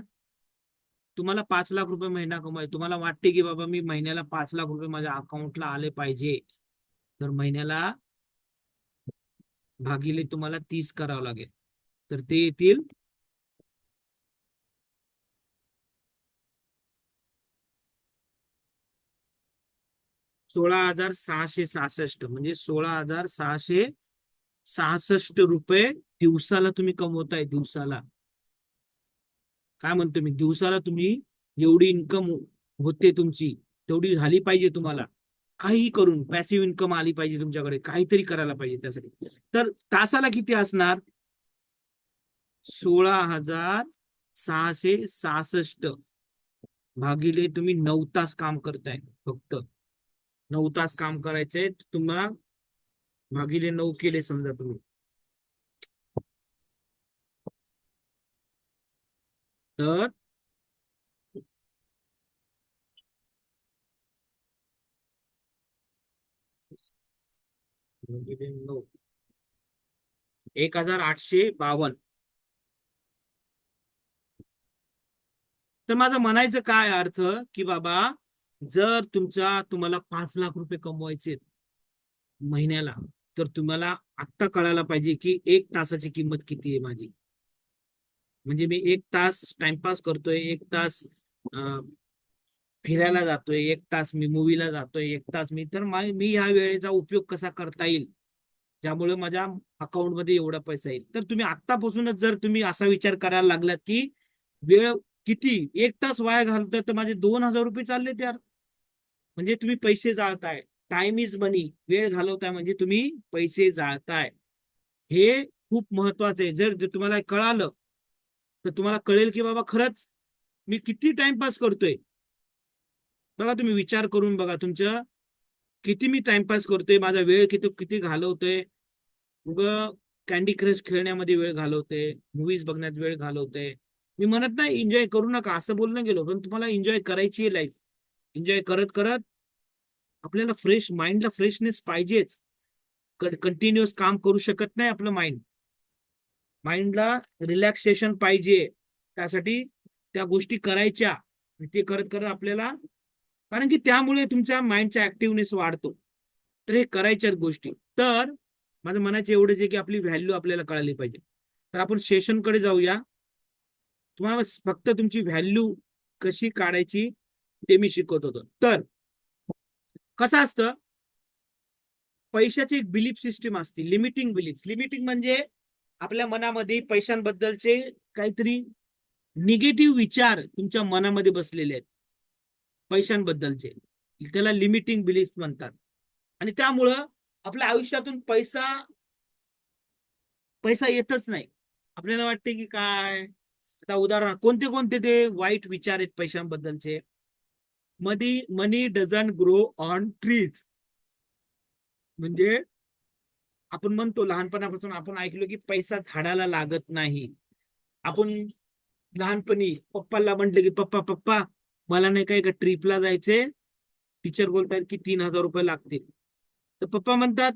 तुम्हाला 5 लाख रुपये महिना कमवायचे. तुम्हाला वाटते की बाबा मी महिन्याला 5 लाख रुपये माझ्या अकाउंटला आले पाहिजे, तर महिन्याला भागिले तुम्हाला 30 करावं लागेल. तर ते येतील 16,666. म्हणजे 16,666 रुपये दिवसाला तुम्ही कमवताय. दिवसाला काय म्हणतो मी, दिवसाला तुम्ही एवढी इन्कम होते तुमची, तेवढी झाली पाहिजे तुम्हाला. काही करून पॅसिव्ह इन्कम आली पाहिजे तुमच्याकडे, काहीतरी करायला पाहिजे त्यासाठी. तर तासाला किती असणार? 16,666 भागिले तुम्ही 9 तास काम करताय. फक्त 9 तास काम करायचंय तुम्हाला. भागिले 9 केले समजा तुम्ही, तर भागिले 9, 1,852. तर माझं म्हणायचं काय अर्थ की बाबा, जर तुम्हाला 5 लाख रुपये कमवायचे महिन्याला, तर तुम्हाला आत्ता कळायला पाहिजे की 1 तासाची किंमत किती आहे माझी. म्हणजे मी 1 तास टाइमपास करतोय, 1 तास फिरायला जातोय, 1 तास मी मूवीला जातोय, 1 तास मी ह्या वेळेचा उपयोग कसा करता येईल, ज्यामुळे माझ्या अकाउंटमध्ये एवढा पैसा येईल. तर तुम्ही आत्तापासूनच जर तुम्ही असा विचार करायला लागलात की वेळ किती, 1 तास वाया घालतोय तर माझे 2,000 रुपये चालले त्यार, म्हणजे तुम्ही पैसे जाळताय. टाइम इज मनी. वेळ घालवताय म्हणजे तुम्ही पैसे जाळताय. हे खूप महत्वाचं आहे. जर तुम्हाला कळालं तर तुम्हाला कळेल की बाबा खरंच मी किती टाइमपास करतोय. बघा, तुम्ही विचार करून बघा तुमच्या, किती मी टाइमपास करतोय, माझा वेळ किती किती घालवतोय. उग कॅन्डी क्रश खेळण्यामध्ये वेळ घालवते, मूवीज बघण्यात वेळ घालवते. मी म्हणत नाही एन्जॉय करू नका, असं बोलणं गेलो, पण तुम्हाला एन्जॉय करायची आहे लाईफ. एन्जॉय करत करत आपल्याला माइंडला फ्रेशनेस पाहिजेच. कंटिन्युअस काम करू शकत नाही आपलं माइंड. माइंडला रिलॅक्सेशन पाहिजे. त्यासाठी त्या गोष्टी करायच्या. ते करत करत आपल्याला, कारण की त्यामुळे तुमच्या माइंडचा ऍक्टिव्हनेस वाढतो. तर हे करायच्याच गोष्टी. तर माझं म्हणायचं एवढंच आहे की आपली व्हॅल्यू आपल्याला कळाली पाहिजे. तर आपण सेशनकडे जाऊया. तुम्हाला फक्त तुमची व्हॅल्यू कशी काढायची ते मी शिकवत होतो. तर कसं असतं, पैशाची एक बिलीफ सिस्टीम असते, लिमिटिंग बिलीफ. लिमिटिंग म्हणजे आपल्या मनामध्ये पैशांबद्दलचे काहीतरी निगेटिव्ह विचार तुमच्या मनामध्ये बसलेले आहेत पैशांबद्दलचे. त्याला लिमिटिंग बिलीफ म्हणतात. आणि त्यामुळं आपल्या आयुष्यातून पैसा पैसा येतच नाही. आपल्याला वाटते की काय, आता उदाहरण कोणते कोणते ते वाईट विचार आहेत पैशांबद्दलचे. मनी डझंट ग्रो ऑन ट्रीज. म्हणजे आपण म्हणतो, लहानपणापासून आपण ऐकलो की पैसा झाडाला लागत नाही. आपण लहानपणी पप्पाला म्हटलं की पप्पा पप्पा मला नाही का एका ट्रिपला जायचे, टीचर बोलतात की 3,000 रुपये लागतील. तर पप्पा म्हणतात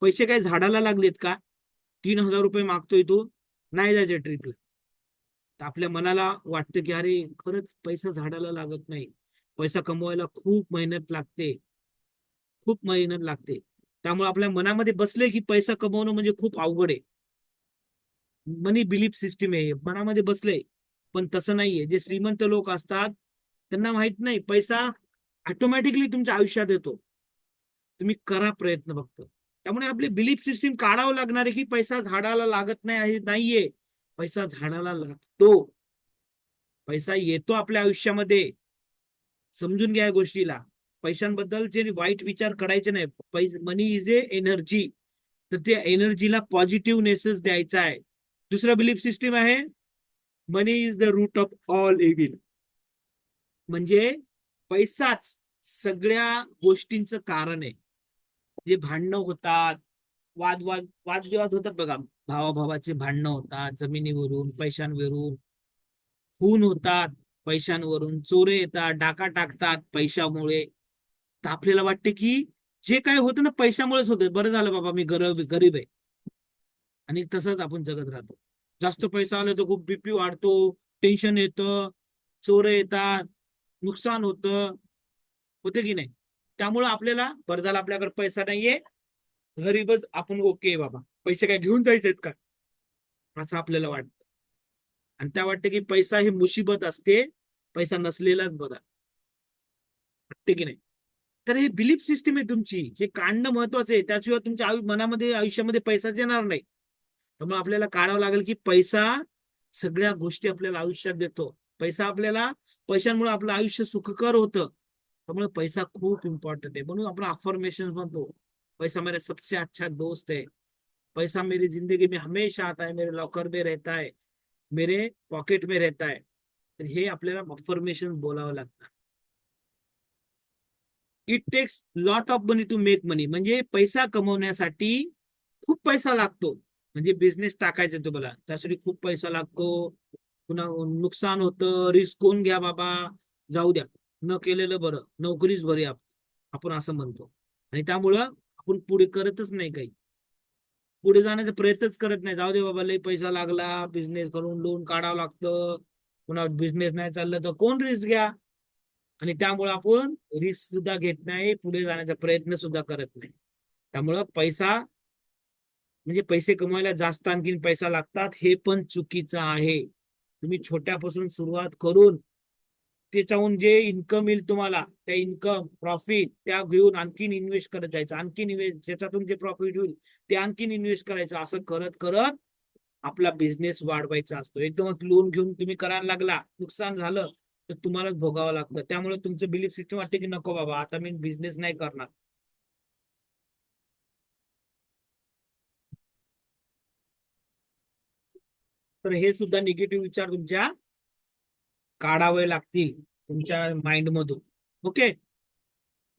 पैसे काय झाडाला लागलेत का, 3,000 रुपये मागतोय तू, नाही जायचं ट्रिपला. तर आपल्या मनाला वाटतं की अरे खरंच पैसा झाडाला लागत नाही. पैसा कमवायला खूप मेहनत लागते, खूप मेहनत लागते. त्यामुळे आपल्या मनामध्ये बसले की पैसा कमवणं म्हणजे खूप अवघड आहे. मनी बिलीफ सिस्टीम आहे, मनामध्ये बसले. पण तसं नाहीये. जे श्रीमंत लोक असतात त्यांना माहित नाही, पैसा ऑटोमॅटिकली तुमच्या आयुष्यात येतो. तुम्ही करा प्रयत्न फक्त. त्यामुळे आपली बिलीफ सिस्टीम काढावं लागणार आहे की पैसा झाडाला लागत नाही आहे, नाहीये. पैसा झाडाला लागतो. पैसा येतो आपल्या आयुष्यामध्ये. समजून घ्या या गोष्टीला. पैशांबद्दलचे वाईट विचार करायचे नाही. मनी इज ए एनर्जी. तर त्या एनर्जीला पॉझिटिव्हनेसच द्यायचा आहे. दुसरा बिलीफ सिस्टीम आहे, money is the root of all evil. म्हणजे पैसाच सगळ्या गोष्टींचं कारण आहे. जे भांडणं होतात, वादविवाद होतात बघा, भावाभावाचे भांडणं होतात जमिनीवरून, पैशांवरून, खून होतात पैशांवरून, चोरे येतात, डाका टाकतात पैशामुळे. तर आपल्याला वाटते की जे काय होतं ना पैशामुळेच होतं, बरं झालं बाबा मी गरीब आहे. आणि तसंच आपण जगत राहतो. जास्त पैसा आला तर खूप बीपी वाढतो, टेन्शन येतं, चोर येतात, नुकसान होतं, होते की नाही. त्यामुळं आपल्याला बरं झालं आपल्याकडे पैसा नाहीये, गरीबच आपण, ओके बाबा, पैसे काय घेऊन जायचेत का, असं आपल्याला वाटतं. आणि त्या वाटतं की पैसा ही मुसीबत असते, पैसा नसलेलाच बघा, वाटते की नाही. तर हे बिलीफ सिस्टीम आहे तुमची, हे काढणं महत्वाचं आहे. त्याशिवाय तुमच्या मनामध्ये, आयुष्यामध्ये पैसाच येणार नाही. त्यामुळे आपल्याला काढावं लागेल की पैसा सगळ्या गोष्टी आपल्याला आयुष्यात देतो. पैसा आपल्याला, पैशांमुळे आपलं आयुष्य सुखकर होतं. त्यामुळे पैसा खूप इम्पॉर्टंट आहे. म्हणून आपण अफर्मेशन म्हणतो, पैसा मेरा सबसे अच्छा दोस्त है, पैसा मेरी जिंदगी में हमेशा आता है, मेरे लॉकर में रहता है, मेरे पॉकेट में रहता है. तर हे आपल्याला अफर्मेशन बोलावं लागतं. It takes lot of money to make money. म्हणजे पैसा कमवण्यासाठी खूप पैसा लागतो. म्हणजे बिझनेस टाकायचा तुम्हाला, त्यासाठी खूप पैसा लागतो. पुन्हा नुकसान होतं, रिस्क कोण घ्या बाबा, जाऊ द्या, न केलेलं बरं, नोकरीच बरी आपण असं म्हणतो. आणि त्यामुळं आपण पुढे करतच नाही काही, पुढे जाण्याचा प्रयत्नच करत नाही. जाऊ दे बाबा, लई पैसा लागला, बिझनेस करून लोन काढावं लागतं, पुन्हा बिझनेस नाही चाललं तर कोण रिस्क घ्या. आणि त्यामुळे आपण रिस्क सुद्धा घेत नाही, पुढे जाण्याचा प्रयत्न सुद्धा करत नाही. त्यामुळं पैसा, म्हणजे पैसे कमवायला जास्त आणखीन पैसा लागतात, हे पण चुकीचं आहे. तुम्ही छोट्यापासून सुरुवात करून त्याच्याहून जे इन्कम येईल तुम्हाला, त्या इन्कम प्रॉफिट त्या घेऊन आणखीन इन्व्हेस्ट करत जायचं, आणखीन इन्व्हेस्ट, ज्याच्यातून जे प्रॉफिट होईल ते आणखीन इन्व्हेस्ट करायचं. असं करत करत आपला बिझनेस वाढवायचा असतो. एकदमच लोन घेऊन तुम्ही करायला लागला, नुकसान झालं तर तुम्हालाच भोगावं लागतं. त्यामुळे तुमचं बिलीफ सिस्टम वाटते की नको बाबा, आता मी बिझनेस नाही करणार. तर हे सुद्धा निगेटिव्ह विचार तुमच्या काढावे लागतील तुमच्या माइंड मधून. ओके.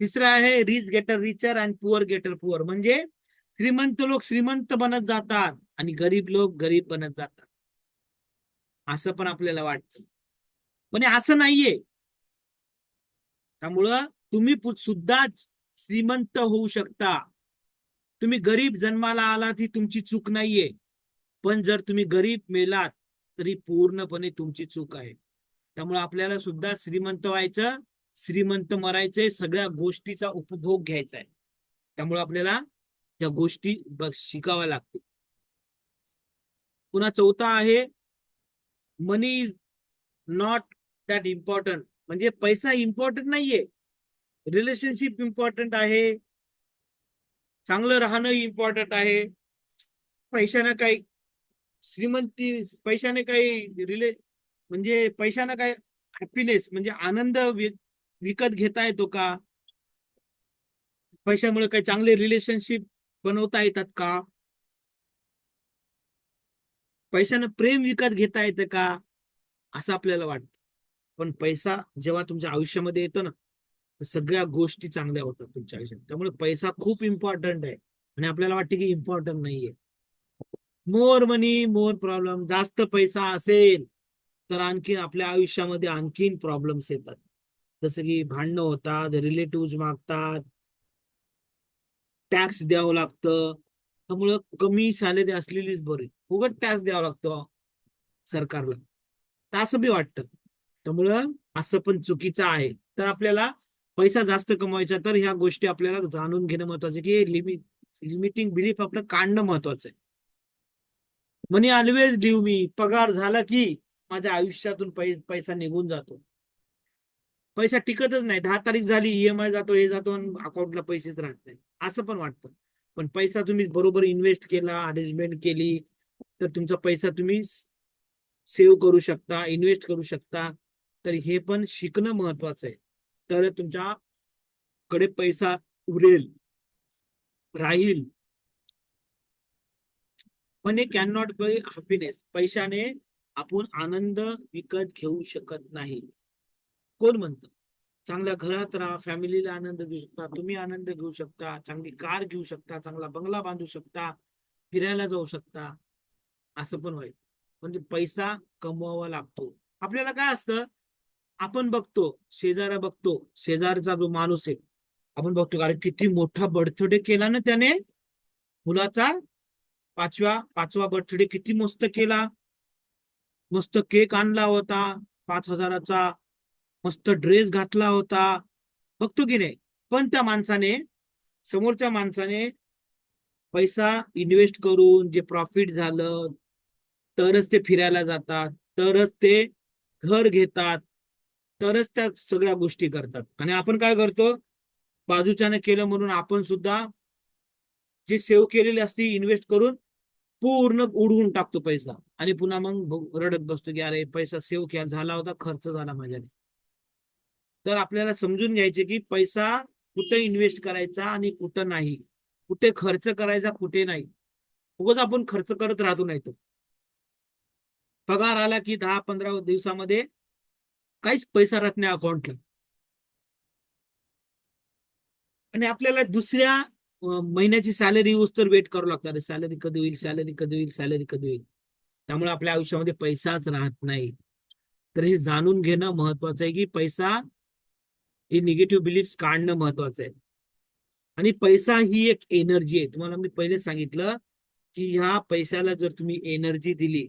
तिसरं आहे, rich getter richer and poor getter poorer. म्हणजे श्रीमंत लोक श्रीमंत बनत जातात आणि गरीब लोक गरीब बनत जातात, असं पण आपल्याला वाटतं. पण हे असं नाहीये. त्यामुळं तुम्ही सुद्धा श्रीमंत होऊ शकता. तुम्ही गरीब जन्माला आलात ही तुमची चूक नाहीये, पण जर तुम्ही गरीब मेलात तरी पूर्णपणे तुमची चूक आहे. त्यामुळे आपल्याला सुद्धा श्रीमंत व्हायचं, श्रीमंत मरायचंय, सगळ्या गोष्टीचा उपभोग घ्यायचा आहे. त्यामुळे आपल्याला या गोष्टी शिकाव्या लागतील. पुन्हा चौथा आहे, money is not that important. म्हणजे पैसा इम्पॉर्टंट नाहीये, रिलेशनशिप इम्पॉर्टंट आहे, चांगलं राहणं इम्पॉर्टंट आहे. पैशाने काही श्रीमंती, पैशाने काही म्हणजे पैशाने काय हॅपीनेस, म्हणजे आनंद विकत घेता येतो का? पैशामुळे काही चांगले रिलेशनशिप बनवता येतात का? पैशाने प्रेम विकत घेता येतं का? असं आपल्याला वाटतं. पण पैसा जेव्हा तुमच्या आयुष्यामध्ये येतो ना, तर सगळ्या गोष्टी चांगल्या होतात तुमच्या आयुष्यात. त्यामुळे पैसा खूप इम्पॉर्टंट आहे. आणि आपल्याला वाटते की इम्पॉर्टंट नाहीये. मोर मनी मोर प्रॉब्लेम. जास्त पैसा असेल तर आणखीन आपल्या आयुष्यामध्ये आणखीन प्रॉब्लेम्स येतात. जसं की भांडणं होतात, रिलेटिव्ह मागतात, टॅक्स द्यावं लागतं. त्यामुळं कमी सॅलरी असलेलीच बरी, उगाच टॅक्स द्यावा लागतो सरकारला, तर असं बी वाटतं. त्यामुळं असं पण चुकीचं आहे. तर आपल्याला पैसा जास्त कमवायचा, तर ह्या गोष्टी आपल्याला जाणून घेणं महत्वाचं आहे की लिमिटिंग बिलीफ आपलं काढणं महत्वाचं आहे. मनी ऑलवेज लीव मी, पगार झाला की माझ्या आयुष्यातून पैसा निघून जातो. पैसा टिकतच नाही. 10 तारीख झाली, ईएमआय जातो, हे जातो, अकाउंटला पैसेच राहत नाही, असं पण वाटतं. पण पैसा तुम्ही बरोबर इन्व्हेस्ट केला, अरेंजमेंट केली, तर तुमचा पैसा तुम्ही सेव्ह करू शकता, इन्व्हेस्ट करू शकता. तर हे पण शिकणं महत्वाचं आहे. तर तुमच्याकडे पैसा उरेल, राहील. मनी कॅन नॉट बाय हॅपीनेस, पैशाने आपण आनंद विकत घेऊ शकत नाही. कोण म्हणतं? चांगल्या घरात राहा, फॅमिलीला आनंद देऊ शकता, तुम्ही आनंद घेऊ शकता, चांगली कार घेऊ शकता, चांगला बंगला बांधू शकता, फिरायला जाऊ शकता, असं पण होईल. म्हणजे पैसा कमवावा लागतो. आपल्याला काय असतं, आपण बघतो, शेजारा बघतो, शेजारचा जो माणूस आहे, आपण बघतो अरे किती मोठा बर्थडे केला ना त्याने, मुलाचा पाचवा बर्थडे किती मस्त केला, मस्त केक आणला होता 5,000चा, मस्त ड्रेस घातला होता, बघतो की नाही. पण त्या माणसाने, समोरच्या माणसाने पैसा इन्व्हेस्ट करून जे प्रॉफिट झालं, तरच ते फिरायला जातात, तरच ते घर घेतात, तरच त्या सगळ्या गोष्टी करतात. आणि आपण काय करतो, बाजूच्याने केलं म्हणून आपण सुद्धा जे सेव्ह केलेले असते इन्व्हेस्ट करून पूर्ण उडवून टाकतो पैसा, आणि पुन्हा मग रडत बसतो की अरे पैसा सेव्ह केला झाला होता, खर्च झाला माझ्याने. तर आपल्याला समजून घ्यायचे की पैसा कुठे इन्व्हेस्ट करायचा आणि कुठं नाही, कुठे खर्च करायचा, कुठे नाही. उगाच आपण खर्च करत राहतो. नाही तर पगार आला की 10-15 दिवसामध्ये काहीच पैसा राहत नाही अकाउंटला, आणि आपल्याला दुसऱ्या महिन्याची सॅलरी येऊस तर वेट करावं लागतं. सॅलरी कधी होईल, सॅलरी कधी होईल, सॅलरी कधी होईल. त्यामुळे आपल्या आयुष्यामध्ये पैसाच राहत नाही. तर हे जाणून घेणं महत्वाचं आहे की पैसा, हे निगेटिव्ह बिलीफ काढणं महत्वाचं आहे. आणि पैसा ही एक एनर्जी आहे. तुम्हाला मी पहिले सांगितलं की ह्या पैशाला जर तुम्ही एनर्जी दिली,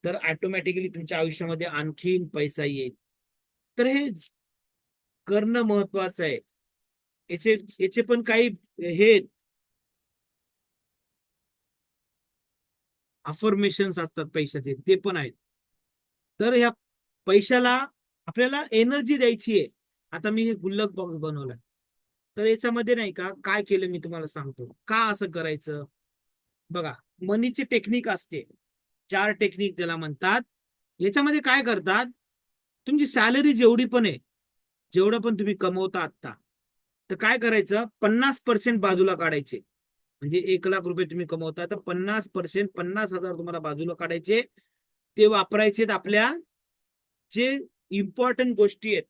तर ऑटोमॅटिकली तुमच्या आयुष्यामध्ये आणखीन पैसा येईल. तर हे करणं महत्वाचं आहे. याचे याचे पण काही हे अफर्मेशन्स असतात पैशाचे, ते पण आहेत. तर ह्या पैशाला आपल्याला एनर्जी द्यायची आहे. आता मी हे गुल्लक बॉक्स बनवलाय, तर याच्यामध्ये नाही का काय केलं मी तुम्हाला सांगतो का असं करायचं. बघा, मनीची टेक्निक असते, 4 टेक्निक त्याला म्हणतात. याच्यामध्ये काय करतात, तुमची सॅलरी जेवढी पण आहे, जेवढं पण तुम्ही कमवता आता, तर काय करायचं, 50% बाजूला काढायचे. म्हणजे 1 लाख रुपये तुम्ही कमवता, तर 50%, 50,000 तुम्हाला बाजूला काढायचे. ते वापरायचे आपल्या जे इम्पॉर्टंट गोष्टी आहेत,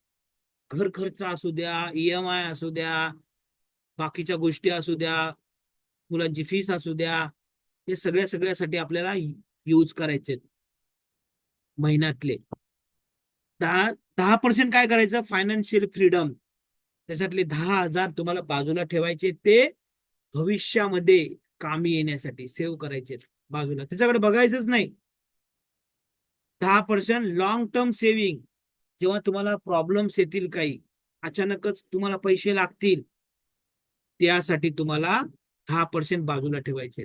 घर खर्च असू द्या, ईएमआय असू द्या, बाकीच्या गोष्टी असू द्या, मुलांची फीस असू द्या, हे सगळ्यासाठी आपल्याला यूज करायचे महिन्यातले. 10% काय करायचं, फायनान्शियल फ्रीडम, त्याच्यातले 10,000 तुम्हाला बाजूला ठेवायचे, ते भविष्यामध्ये कामी येण्यासाठी सेव्ह करायचे बाजूला, त्याच्याकडे बघायचंच नाही. 10% लॉंग टर्म सेव्हिंग, जेव्हा तुम्हाला प्रॉब्लेम्स येतील, काही अचानकच तुम्हाला पैसे लागतील, त्यासाठी तुम्हाला 10% बाजूला ठेवायचे.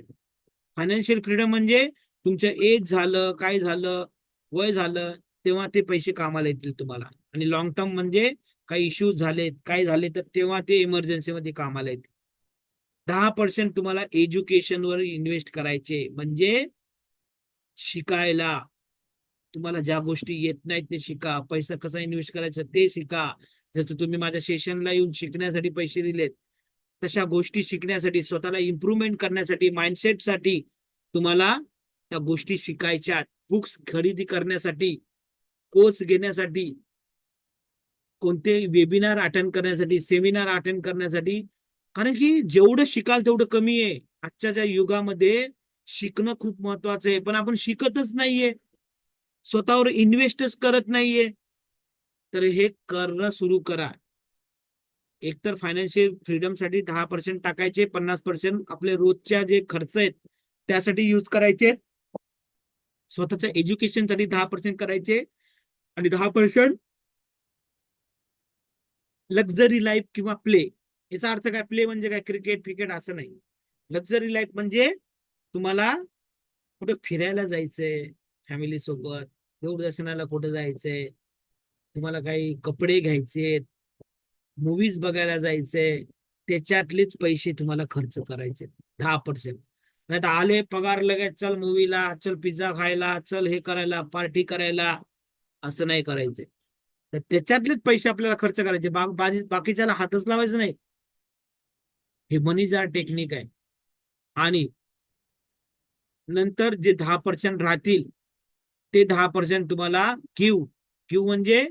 फायनान्शियल फ्रीडम म्हणजे तुमचं एज झालं, काय झालं, वय झालं, तेव्हा ते पैसे कामाला येतील तुम्हाला. आणि लॉंग टर्म म्हणजे काही इश्यूज झालेत, काय झाले, तर तेव्हा ते इमर्जन्सीमध्ये कामाला येतील. 10% तुम्हाला एज्युकेशनवर इन्व्हेस्ट करायचे, म्हणजे शिकायला. तुम्हाला ज्या गोष्टी येत नाहीत ते शिका, पैसा कसा इन्व्हेस्ट करायचा ते शिका. जसं तुम्ही माझ्या सेशनला येऊन शिकण्यासाठी पैसे दिलेत, तशा गोष्टी शिकण्यासाठी, स्वतःला इम्प्रुव्हमेंट करण्यासाठी, माइंडसेटसाठी तुम्हाला त्या गोष्टी शिकायच्या. बुक्स खरेदी करण्यासाठी, कोर्स घेण्यासाठी, कोणते वेबिनार अटेंड करण्यासाठी, सेमिनार अटेंड करण्यासाठी. कारण की जेवढं शिकाल तेवढं कमी आहे. आजच्या युगामध्ये शिकणं खूप महत्वाचं आहे, पण आपण शिकतच नाहीये, स्वतःवर इन्व्हेस्टच करत नाहीये. तर हे करणं सुरू करा. एकतर फायनान्शियल फ्रीडमसाठी 10% टाकायचे, 50% आपले रोजच्या जे खर्च आहेत त्यासाठी यूज करायचे, स्वतःच्या एज्युकेशनसाठी 10% करायचे, आणि 10% लक्झरी लाईफ किंवा प्ले. याचा अर्थ काय? प्ले म्हणजे काय? क्रिकेट असं नाही. लक्झरी लाईफ म्हणजे तुम्हाला कुठे फिरायला जायचंय फॅमिली सोबत, दूरदर्शनाला कुठे जायचंय, तुम्हाला काही कपडे घ्यायचे, मूवीज बघायला जायचंय, त्याच्यातलेच पैसे तुम्हाला खर्च करायचे 10%. नाही तर आले पगार लगेच चल मूवीला, चल पिझ्झा खायला, चल हे करायला, पार्टी करायला, असं नाही करायचंय. तर त्याच्यातलेच पैसे आपल्याला खर्च करायचे, बाकीच्याला हातच लावायचं नाही. हे मनीचा टेक्निक आहे. आणि नंतर जे 10% राहतील ते 10% तुम्हाला गिव म्हणजे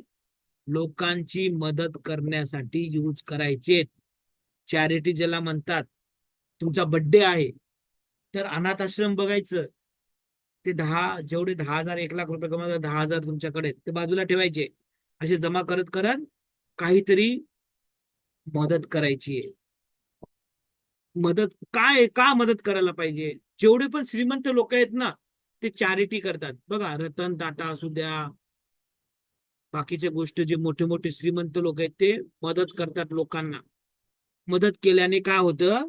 लोकांची मदत करण्यासाठी यूज करायचे. चॅरिटी ज्याला म्हणतात. तुमचा बर्थडे आहे तर अनाथ आश्रम बघायचं, ते जेवढे 10,000 1,00,000 रुपये कमवतात, 10,000 तुमच्याकडे ते बाजूला ठेवायचे. असे जमा करत करत काहीतरी मदत करायची आहे. मदत काय का मदत करायला पाहिजे? जेवढे पण श्रीमंत लोक आहेत ना, ते चॅरिटी करतात. बघा, रतन टाटा असू द्या, बाकीच्या गोष्टी, जे मोठे मोठे श्रीमंत लोक आहेत ते मदत करतात लोकांना. मदत केल्याने काय होतं?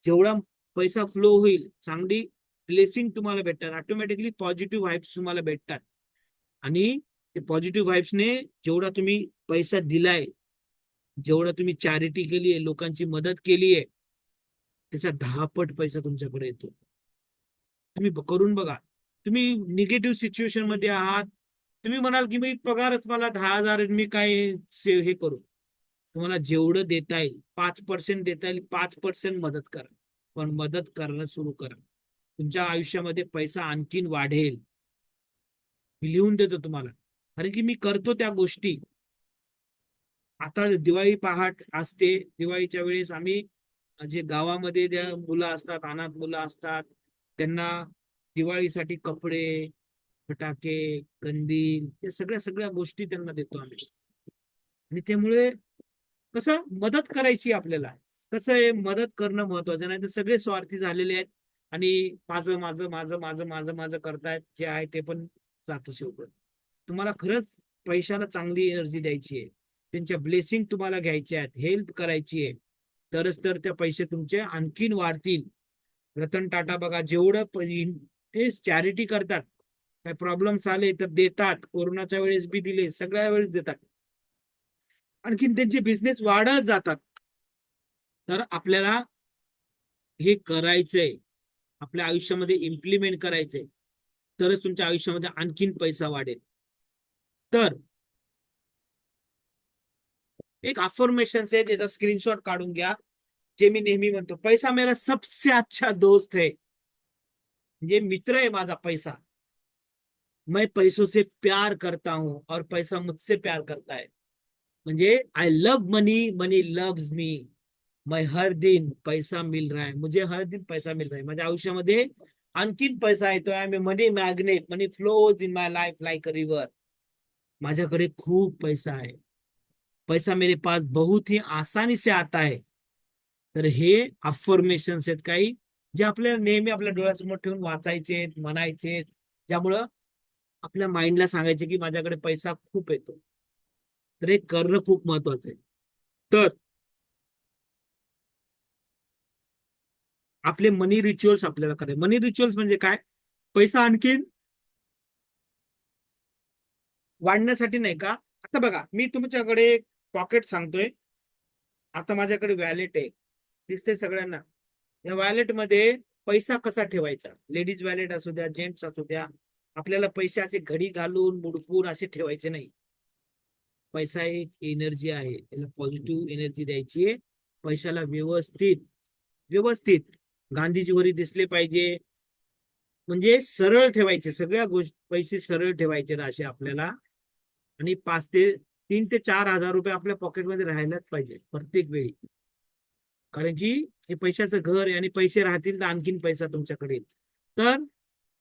जेवढा पैसा फ्लो होईल, चांगली ब्लेसिंग तुम्हाला भेटतात, ऑटोमॅटिकली पॉझिटिव्ह व्हाइब्स तुम्हाला भेटतात. आणि ते पॉझिटिव्ह व्हाइब्सने जेवढा तुम्ही पैसा दिलाय, जेवढा तुम्ही चॅरिटी केली आहे, लोकांची मदत केली आहे, त्याचा 10 पट पैसा तुमच्याकडे येतो. तुम्ही करून बघा. तुम्ही निगेटिव्ह सिच्युएशन मध्ये आहात, तुम्ही म्हणाल की मी पगारच मला 10,000, मी काय हे करू? तुम्हाला जेवढं देता येईल, 5% देता येईल, 5% मदत करा. पण मदत करणं सुरू करा. तुमच्या आयुष्यामध्ये पैसा आणखीन वाढेल. मी लिहून देतो तुम्हाला, कारण की मी करतो त्या गोष्टी. आता दिवाळी पहाट असते, दिवाळीच्या वेळेस आम्ही जे गावामध्ये ज्या मुलं असतात, अनाथ मुलं असतात, त्यांना दिवाळीसाठी कपडे, फटाके, कंदील, या सगळ्या सगळ्या गोष्टी त्यांना देतो आम्ही. आणि त्यामुळे कसं मदत करायची आपल्याला, कसं आहे, मदत करणं महत्वाचं. नाही तर सगळे स्वार्थी झालेले आहेत आणि माझं माझं माझं माझं माझं माझं करतायत. जे आहे ते पण जातं शेवट. तुम्हाला खरंच पैशाला चांगली एनर्जी द्यायची आहे, त्यांच्या ब्लेसिंग तुम्हाला घ्यायच्या आहेत, हेल्प करायची आहे, तरच तर त्या पैसे तुमचे आणखीन वाढतील. रतन टाटा बघा, जेवढं ते चॅरिटी करतात, काय प्रॉब्लेम्स आले तर देतात. कोरोनाच्या वेळेस बी दिले, सगळ्या वेळेस देतात. आणखीन त्यांचे बिझनेस वाढत जातात. तर आपल्याला हे करायचंय, आपल्या आयुष्यामध्ये इम्प्लिमेंट करायचंय, तरच तुमच्या आयुष्यामध्ये आणखीन पैसा वाढेल. तर एक अफर्मेशन आहे, त्याचा स्क्रीनशॉट काढून घ्या, जे मी नेहमी म्हणतो, पैसा मेरा सबसे अच्छा दोस्त है. म्हणजे मित्र आहे माझा पैसा. मैं पैसों से प्यार करता हूं और पैसा मुझसे प्यार करता है. म्हणजे I love money, money loves me. मैं हर दिन पैसा मिल रहा है, मुझे हर दिन पैसा मिल रहा है. माझ्या आयुष्यामध्ये आणखीन पैसा येतोय. I am money magnet, money flows in my life like a river. माझ्याकडे खूप पैसा आहे. पैसा मेरे पास बहुत ही आसानी से आता है. तर हे अफर्मेशन्स आहेत काही, जे आपल्याला नेहमी आपल्या डोळ्यासमोर ठेवून वाचायचे, म्हणायचे, ज्यामुळं आपल्या माइंडला सांगायचे की माझ्याकडे पैसा खूप येतो. तर हे करणं खूप महत्वाचं आहे. तर आपले मनी रिच्युअल्स आपल्याला करायचे. मनी रिच्युअल्स म्हणजे काय? पैसा आणखीन वाढण्यासाठी नाही का? आता बघा, मी तुमच्याकडे पॉकेट सांगतोय. आता माझ्याकडे वॅलेट आहे, दिसते सगळ्यांना. या वॅलेट मध्ये पैसा कसा ठेवायचा? लेडीज वॅलेट असू द्या, जेंट्स असू द्या, आपल्याला पैसे असे घडी घालून मुडपून असे ठेवायचे नाही. पैसा एक एनर्जी आहे, त्याला पॉझिटिव्ह एनर्जी द्यायची आहे. पैशाला व्यवस्थित व्यवस्थित गांधीजी वरी दिसले पाहिजे, म्हणजे सरळ ठेवायचे, सगळ्या गोष्टी पैसे सरळ ठेवायचे असे आपल्याला. आणि 3 ते 4 हजार रुपये आपल्या पॉकेटमध्ये राहायलाच पाहिजे प्रत्येक वेळी. कारण की हे पैशाचं घर आहे, आणि पैसे राहतील तर आणखीन पैसा तुमच्याकडे येईल. तर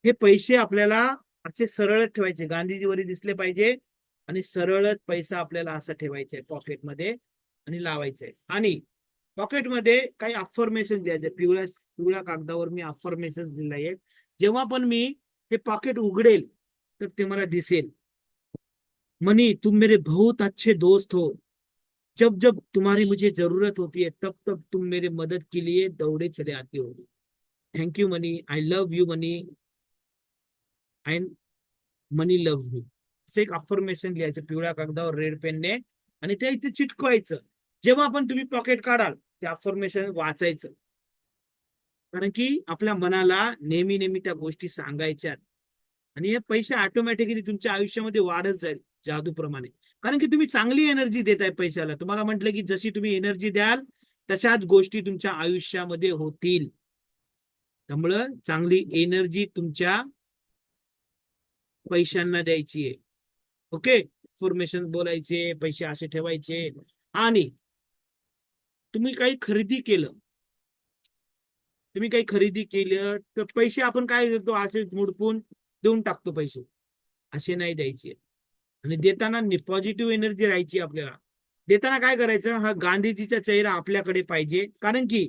हे पैसे आपल्याला असे सरळच ठेवायचे, गांधीजीवरी दिसले पाहिजे, आणि सरळच पैसा आपल्याला असा ठेवायचा पॉकेटमध्ये आणि लावायचंय. आणि पॉकेटमध्ये काही अफर्मेशन द्यायचे. पिवळ्या पिवळ्या कागदावर मी अफर्मेशन दिले आहेत. जेव्हा पण मी हे पॉकेट उघडेल तर ते मला दिसेल, मनी तुम मेरे बहुत अच्छे दोस्त हो, जब जब तुम्हारी मुझे जरूरत होती है तब तब तुम मेरे मदद के लिए दौड़े चले आते हो. Thank you money. I love you money. And money love me. असं एक अफर्मेशन लिहायचं पिवळ्या कागदावर रेड पेनने आणि ते इथे चिटकवायचं. जेव्हा पण तुम्ही पॉकेट काढाल ते अफर्मेशन वाचायचं. कारण की आपल्या मनाला नेहमी नेहमी त्या गोष्टी सांगायच्या आणि हे पैसे ऑटोमॅटिकली तुमच्या आयुष्यामध्ये वाढत जाईल जादूप्रमाणे. कारण की तुम्ही चांगली एनर्जी देताय पैशाला. तुम्हाला म्हटलं की जशी तुम्ही एनर्जी द्याल तशाच गोष्टी तुमच्या आयुष्यामध्ये होतील. त्यामुळं चांगली एनर्जी तुमच्या पैशांना द्यायची आहे. ओके. इन्फॉर्मेशन बोलायचे, पैसे असे ठेवायचे. आणि तुम्ही काही खरेदी केलं, तर पैसे आपण काय देतो, असे मुडपून देऊन टाकतो पैसे. असे नाही द्यायचे. आणि देताना पॉझिटिव्ह एनर्जी राहायची आपल्याला. देताना काय करायचं, हा गांधीजीचा चेहरा आपल्याकडे पाहिजे. कारण की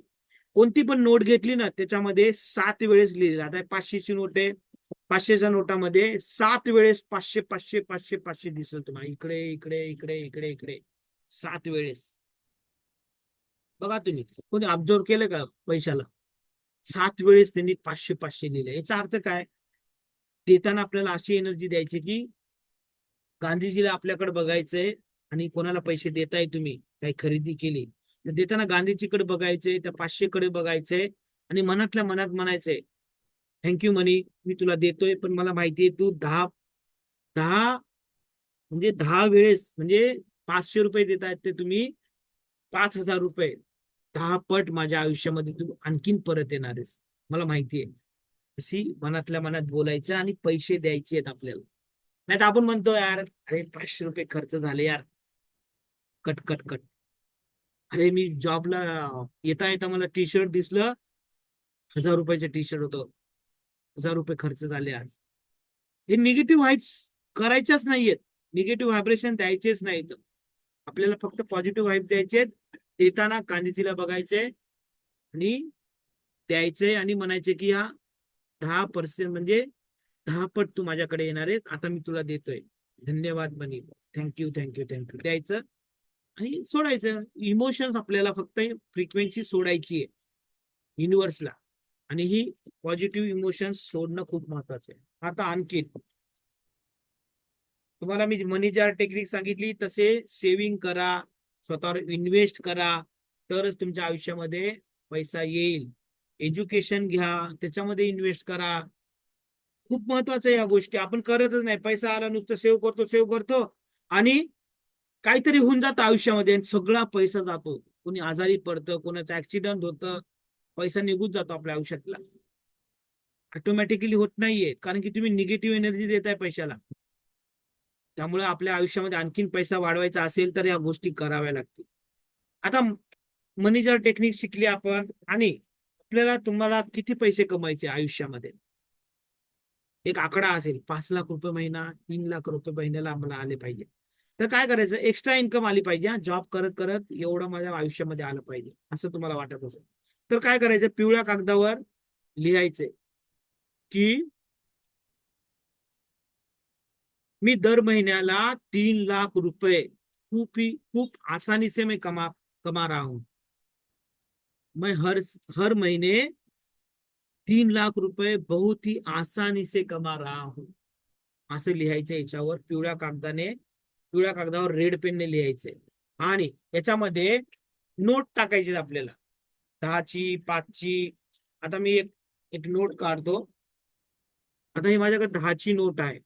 कोणती पण नोट घेतली ना त्याच्यामध्ये 7 वेळेस लिहिलेलं. आता 500ची नोट आहे, 500च्या नोटामध्ये 7 वेळेस 500 500 500 500 दिसलं तुम्हाला. इकडे इकडे इकडे इकडे इकडे 7 वेळेस. बघा तुम्ही कोणी ऑब्झर्व केलं का पैशाला? 7 वेळेस त्यांनी 500 500 लिहिले. याचा अर्थ काय? देताना आपल्याला अशी एनर्जी द्यायची की गांधीजीला आपल्याकडे बघायचंय. आणि कोणाला पैसे देताय तुम्ही काही खरेदी केली तर देताना गांधीजीकडे बघायचंय, त्या 500 कडे बघायचंय आणि मनातल्या मनात म्हणायचंय, थँक्यू मनी, मी तुला देतोय पण मला माहितीये तू 10 10 म्हणजे 10 वेळेस म्हणजे 500 रुपये देतायत ते तुम्ही 5,000 रुपये 10 पट माझ्या आयुष्यामध्ये तू आणखीन परत येणार आहेस, मला माहितीये. अशी मनातल्या मनात बोलायचं आणि पैसे द्यायचे आहेत आपल्याला. नाही तर आपण म्हणतो यार, अरे 500 रुपये खर्च झाले यार, कट कट कट. अरे मी जॉबला येता येता मला टी शर्ट दिसलं, 1,000 रुपयाचं टी शर्ट होतं, 1,000 रुपये खर्च झाले आज. हे निगेटिव्ह व्हाइब्स करायच्याच नाहीयेत. निगेटिव्ह व्हायब्रेशन द्यायचेच नाहीत. आपल्याला फक्त पॉझिटिव्ह व्हाइब द्यायचे. देताना गांधीजीला बघायचे आणि द्यायचे आणि म्हणायचे की हा 10% म्हणजे 10 पट तू माझ्याकडे येणार आहे, आता मी तुला देतोय. धन्यवाद मनी. थँक्यू थँक्यू थँक्यू द्यायचं आणि सोडायचं. इमोशन्स आपल्याला फक्त फ्रिक्वेन्सी सोडायची आहे युनिव्हर्सला. आणि ही पॉझिटिव्ह इमोशन्स सोडणं खूप महत्वाचं आहे. आता आणखी तुम्हाला मी मनी जार टेक्निक सांगितली तसे सेव्हिंग करा, स्वतःवर इन्व्हेस्ट करा, तरच तुमच्या आयुष्यामध्ये पैसा येईल. एज्युकेशन घ्या, त्याच्यामध्ये इन्व्हेस्ट करा. खूप महत्वाचं आहे या गोष्टी. आपण करतच नाही. पैसा आला नुसतं सेव्ह करतो आणि काहीतरी होऊन जातं आयुष्यामध्ये आणि सगळा पैसा जातो. कोणी आजारी पडतं, कोणाचं ऍक्सिडेंट होतं, पैसा निघून जातो आपल्या आयुष्यातला. ऑटोमॅटिकली होत नाहीये, कारण की तुम्ही निगेटिव्ह एनर्जी देताय पैशाला. त्यामुळे आपल्या आयुष्यामध्ये आणखीन पैसा वाढवायचा असेल तर या गोष्टी कराव्या लागतील. आता मनी जर टेक्निक शिकली आपण आणि आपल्याला तुम्हाला किती पैसे कमायचे आयुष्यामध्ये एक आकडा असेल, 5 लाख रुपये महिना, 3 लाख रुपये महिन्याला आम्हाला आले पाहिजे. तर काय करायचं, एक्स्ट्रा इन्कम आली पाहिजे. जॉब करत करत एवढं माझ्या आयुष्यामध्ये आलं पाहिजे असं तुम्हाला वाटत असेल तर काय करायचं, पिवळ्या कागदावर लिहायचे की मी दर महिन्याला 3 लाख रुपए खूप आसानी से मैं कमा रहा हूं. मैं हर महीने 3 लाख रुपए बहुत ही आसानी से कमा रहा हूं. असं लिहायचं याच्यावर पिवळ्या कागदावर रेड पेनने लिहायचंय. आणि याच्यामध्ये नोट टाकायची आपल्याला, 10ची 5ची. आता मी एक नोट काढतो. आता ही माझ्याकडे 10ची नोट आहे.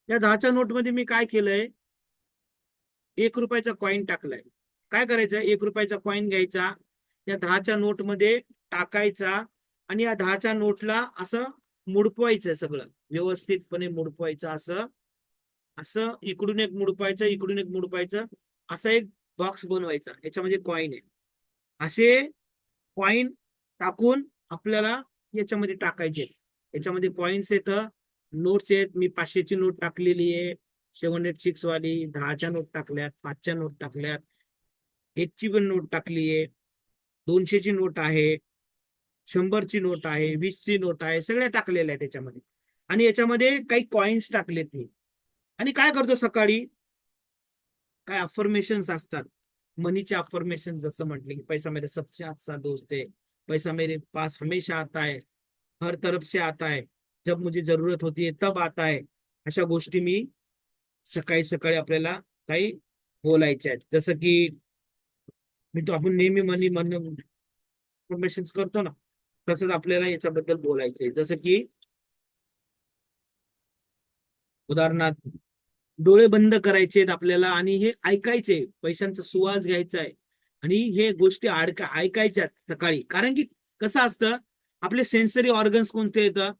या 10च्या नोटमध्ये मी काय केलंय, 1 रुपयाचा कॉईन टाकलाय. काय करायचं, 1 रुपयाचा कॉईन घ्यायचा, या 10च्या नोटमध्ये टाकायचा आणि या 10च्या नोटला असं मुडपवायचं, सगळं व्यवस्थितपणे मुडपवायचं. असं असं इकडून एक मुडपायचं, इकडून एक मुडपायचं, असा एक बॉक्स बनवायचा, याच्यामध्ये कॉईन आहे. असे कॉईन टाकून आपल्याला याच्यामध्ये टाकायचे. याच्यामध्ये कॉईन्स येतं, नोट्स आहेत. मी 500ची नोट टाकलेली आहे, 786 वाली, 10च्या नोट टाकल्यात, 5च्या नोट टाकल्यात, 1ची पण नोट टाकली आहे, 200ची नोट आहे, 100ची नोट आहे, 20ची नोट आहे, सगळ्या टाकलेल्या आहेत त्याच्यामध्ये. आणि याच्यामध्ये काही कॉईन्स टाकलेत मी. आणि काय करतो, सकाळी काय अफर्मेशन्स असतात मनीचे अफर्मेशन जसं म्हटले की पैसा मेरे सबसे अच्छा दोस्त है, पैसा मेरे पास हमेशा आता है, हर तरफ से आता है, जब मुझे जरूरत होती है तब आता है, अशा गोष्टी मी सकाळी सकाळी आपल्याला काही बोलायच्या आहेत. जसं की मी तो आपण नेहमी मनी मन अफर्मेशन करतो ना, तसंच आपल्याला याच्याबद्दल बोलायचंय. जसं की उदाहरणार्थ डोळे बंद करायचे आहेत आपल्याला आणि हे ऐकायचे, पैशांचा सुवास घ्यायचा आहे आणि हे गोष्टी ऐकायच्या सकाळी. कारण की कसं असतं, आपले सेन्सरी ऑर्गन्स कोणते येतं?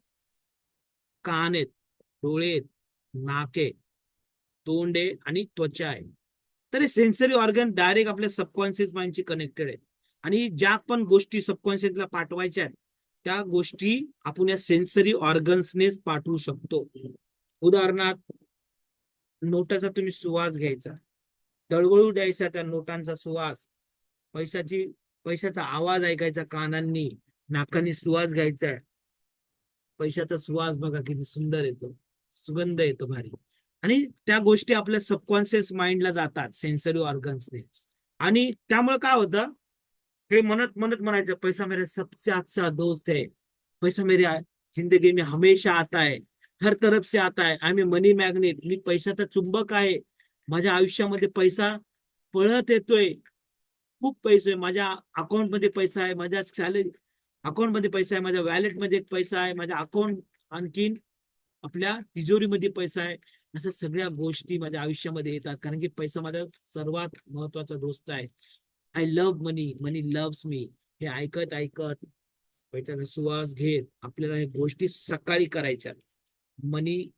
कान आहेत, डोळे आहेत, नाक आहे, तोंड आहे आणि त्वचा आहे. तर हे सेन्सरी ऑर्गन डायरेक्ट आपल्या सबकॉन्शियस माइंडशी कनेक्टेड आहे आणि ज्या पण गोष्टी सबकॉन्शियसला पाठवायच्या आहेत त्या गोष्टी आपण या सेन्सरी ऑर्गन्सनेच पाठवू शकतो. उदाहरणार्थ नोटाचा तुम्ही सुवास घ्यायचा, तळवळू द्यायचा त्या नोटांचा सुवास, पैशाचा आवाज ऐकायचा कानांनी, नाकाने सुवास घ्यायचा. पैशाचा सुवास बघा किती सुंदर येतो, सुगंध येतो भारी. आणि त्या गोष्टी आपल्या सबकॉन्शियस माइंडला जातात सेन्सरी ऑर्गन्सने. आणि त्यामुळे काय होतं, हे म्हणत म्हणत म्हणायचं पैसा मेरे सबसे अच्छा दोस्त है, पैसा मेरी जिंदगी में हमेशा आता है, हर तरफ से आता है, आय एम मनी मॅग्नेट, मी पैशाचा चुंबक आहे, माझ्या आयुष्यामध्ये पैसा पळत येतोय, खूप पैसे माझ्या अकाउंटमध्ये पैसा आहे, माझ्या सॅलरी अकाउंटमध्ये पैसा आहे, माझ्या वॅलेटमध्ये पैसा आहे, माझ्या अकाउंट आणखीन आपल्या तिजोरीमध्ये पैसा आहे. अशा सगळ्या गोष्टी माझ्या आयुष्यामध्ये येतात कारण की पैसा माझा सर्वात महत्वाचा दोस्त आहे. I love money, money loves me. हे ऐकत ऐकत पैशाचा सुवास घेत आपल्याला हे गोष्टी सकाळी करायच्या. मनी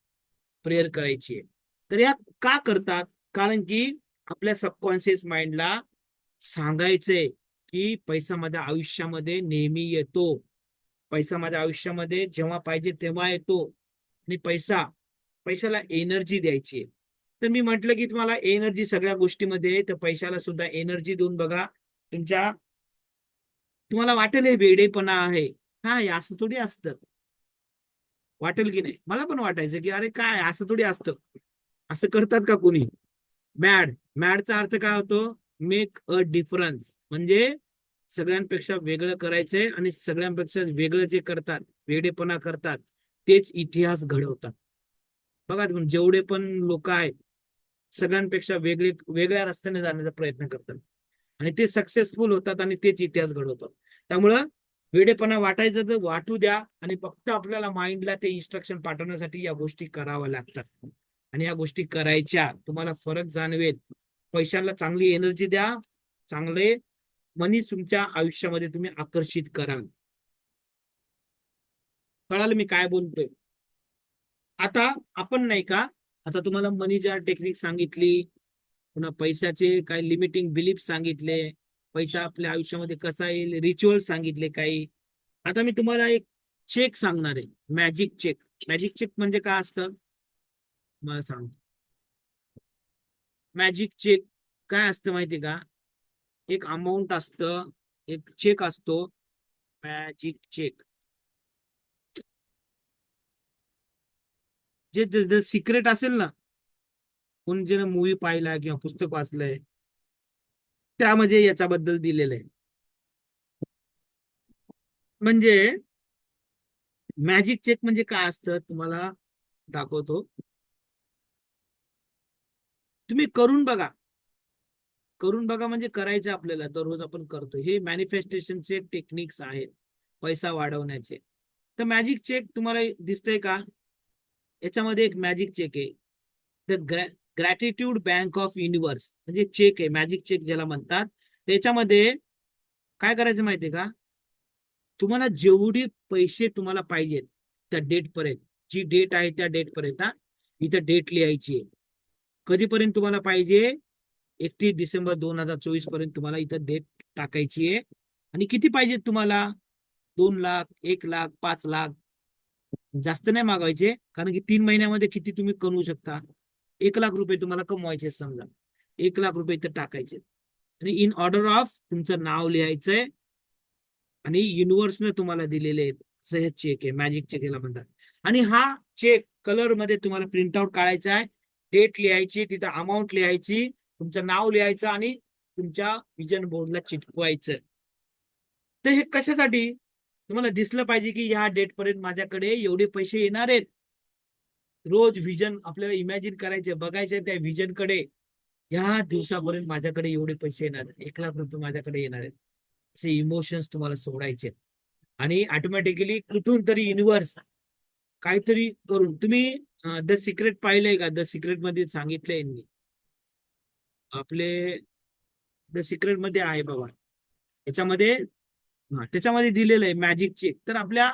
प्रेयर करायची आहे. तर या का करतात? कारण की आपल्या सबकॉन्शियस माइंडला सांगायचंय की पैसा माझ्या आयुष्यामध्ये नेहमी येतो, पैसा माझ्या आयुष्यामध्ये जेव्हा पाहिजे तेव्हा येतो आणि पैशाला एनर्जी द्यायची आहे. तर मी म्हटलं की तुम्हाला एनर्जी सगळ्या गोष्टीमध्ये, तर पैशाला सुद्धा एनर्जी देऊन बघा. तुम्हाला वाटेल हे वेडेपणा आहे, हा असं थोडी असतं, वाटेल की नाही? मला पण वाटायचं की अरे काय असं थोडी असतं, असं करतात का कोणी? मॅडचा अर्थ काय होतो? मेक अ डिफरन्स, म्हणजे सगळ्यांपेक्षा वेगळं करायचंय आणि सगळ्यांपेक्षा वेगळं जे करतात, वेडेपणा करतात, तेच इतिहास घडवतात. बघा तुम्ही जेवढे पण लोक आहेत सगळ्यांपेक्षा वेगळ्या रस्त्याने जाण्याचा प्रयत्न करतात आणि ते सक्सेसफुल होतात आणि तेच इतिहास घडवतात. त्यामुळं वेडेपणा वाटायचं तर वाटू द्या आणि फक्त आपल्याला माइंडला ते इन्स्ट्रक्शन पाठवण्यासाठी या गोष्टी कराव्या लागतात आणि या गोष्टी करायच्या, तुम्हाला फरक जाणवेल. पैशाला चांगली एनर्जी द्या, चांगले मनी तुमच्या आयुष्यामध्ये तुम्ही आकर्षित कराल. कळालं मी काय बोलतोय? आता आपण नाही का, आता तुम्हाला मनीच्या टेक्निक सांगितली, पुन्हा पैशाचे काही लिमिटिंग बिलीफ सांगितले, पैसा आपल्या आयुष्यामध्ये कसा येईल, रिच्युअल सांगितले काही. आता मी तुम्हाला एक चेक सांगणार आहे, मॅजिक चेक. मॅजिक चेक म्हणजे काय असतं मला सांग. मॅजिक चेक काय असतं माहिती का? एक अमाऊंट असतं, एक चेक असतो मॅजिक चेक. जे सिक्रेट असेल ना, कोण जे मूवी पाहिला किंवा पुस्तक वाचलंय त्यामध्ये याच्याबद्दल दिलेलं आहे. म्हणजे मॅजिक चेक म्हणजे काय असतं तुम्हाला दाखवतो, तुम्ही करून बघा. करून बघा म्हणजे करायचं आपल्याला, दररोज आपण करतो. हे मॅनिफेस्टेशनचे टेक्निक्स आहेत पैसा वाढवण्याचे. तर मॅजिक चेक तुम्हाला दिसतंय का? याच्यामध्ये एक मॅजिक चेक आहे, the gratitude bank of universe म्हणजे चेक आहे, मॅजिक चेक ज्याला म्हणतात. त्याच्यामध्ये काय करायचं माहितीये का? तुम्हाला जेवढे पैसे तुम्हाला पाहिजेत त्या डेट पर्यंत, जी डेट आहे त्या डेट पर्यंत इथं डेट लिहायची आहे. कधीपर्यंत तुम्हाला पाहिजे? 31 डिसेंबर 2024 पर्यंत तुम्हाला इथं डेट टाकायची आहे. आणि किती पाहिजेत तुम्हाला? 2 लाख, 1 लाख, 5 लाख. जास्त नाही मागवायचे, कारण की 3 महिन्यामध्ये किती तुम्ही कमवू शकता? 1 लाख रुपये तुम्हाला कमवायचे समजा, 1 लाख रुपये इथं टाकायचे आणि इन ऑर्डर ऑफ तुमचं नाव लिहायचंय आणि युनिव्हर्सने तुम्हाला दिलेले आहेत. असं हे चेक आहे, मॅजिक चेक याला म्हणतात. आणि हा चेक कलर मध्ये तुम्हाला प्रिंट आउट काढायचा आहे, डेट लिहायची, तिथं अमाऊंट लिहायची, तुमचं नाव लिहायचं आणि तुमच्या विजन बोर्डला चिटकवायचं. तर हे कशासाठी? तुम्हाला दिसलं पाहिजे की ह्या डेट पर्यंत माझ्याकडे एवढे पैसे येणार आहेत. रोज विजन आपल्याला इमॅजिन करायचे, बघायचे त्या विजन कडे. ह्या दिवसापर्यंत माझ्याकडे एवढे पैसे येणार आहेत, 1,00,000 रुपये माझ्याकडे येणार आहेत. असे इमोशन्स तुम्हाला सोडायचे. आणि ऑटोमॅटिकली कुठून तरी युनिव्हर्स काहीतरी करून तुम्ही द सिक्रेट पाहिलंय का? द सिक्रेट मध्ये सांगितलंय मी आपले द सिक्रेट मध्ये आहे बाबा. याच्यामध्ये त्याच्यामध्ये दिलेलं आहे मॅजिक चेक. तर आपल्या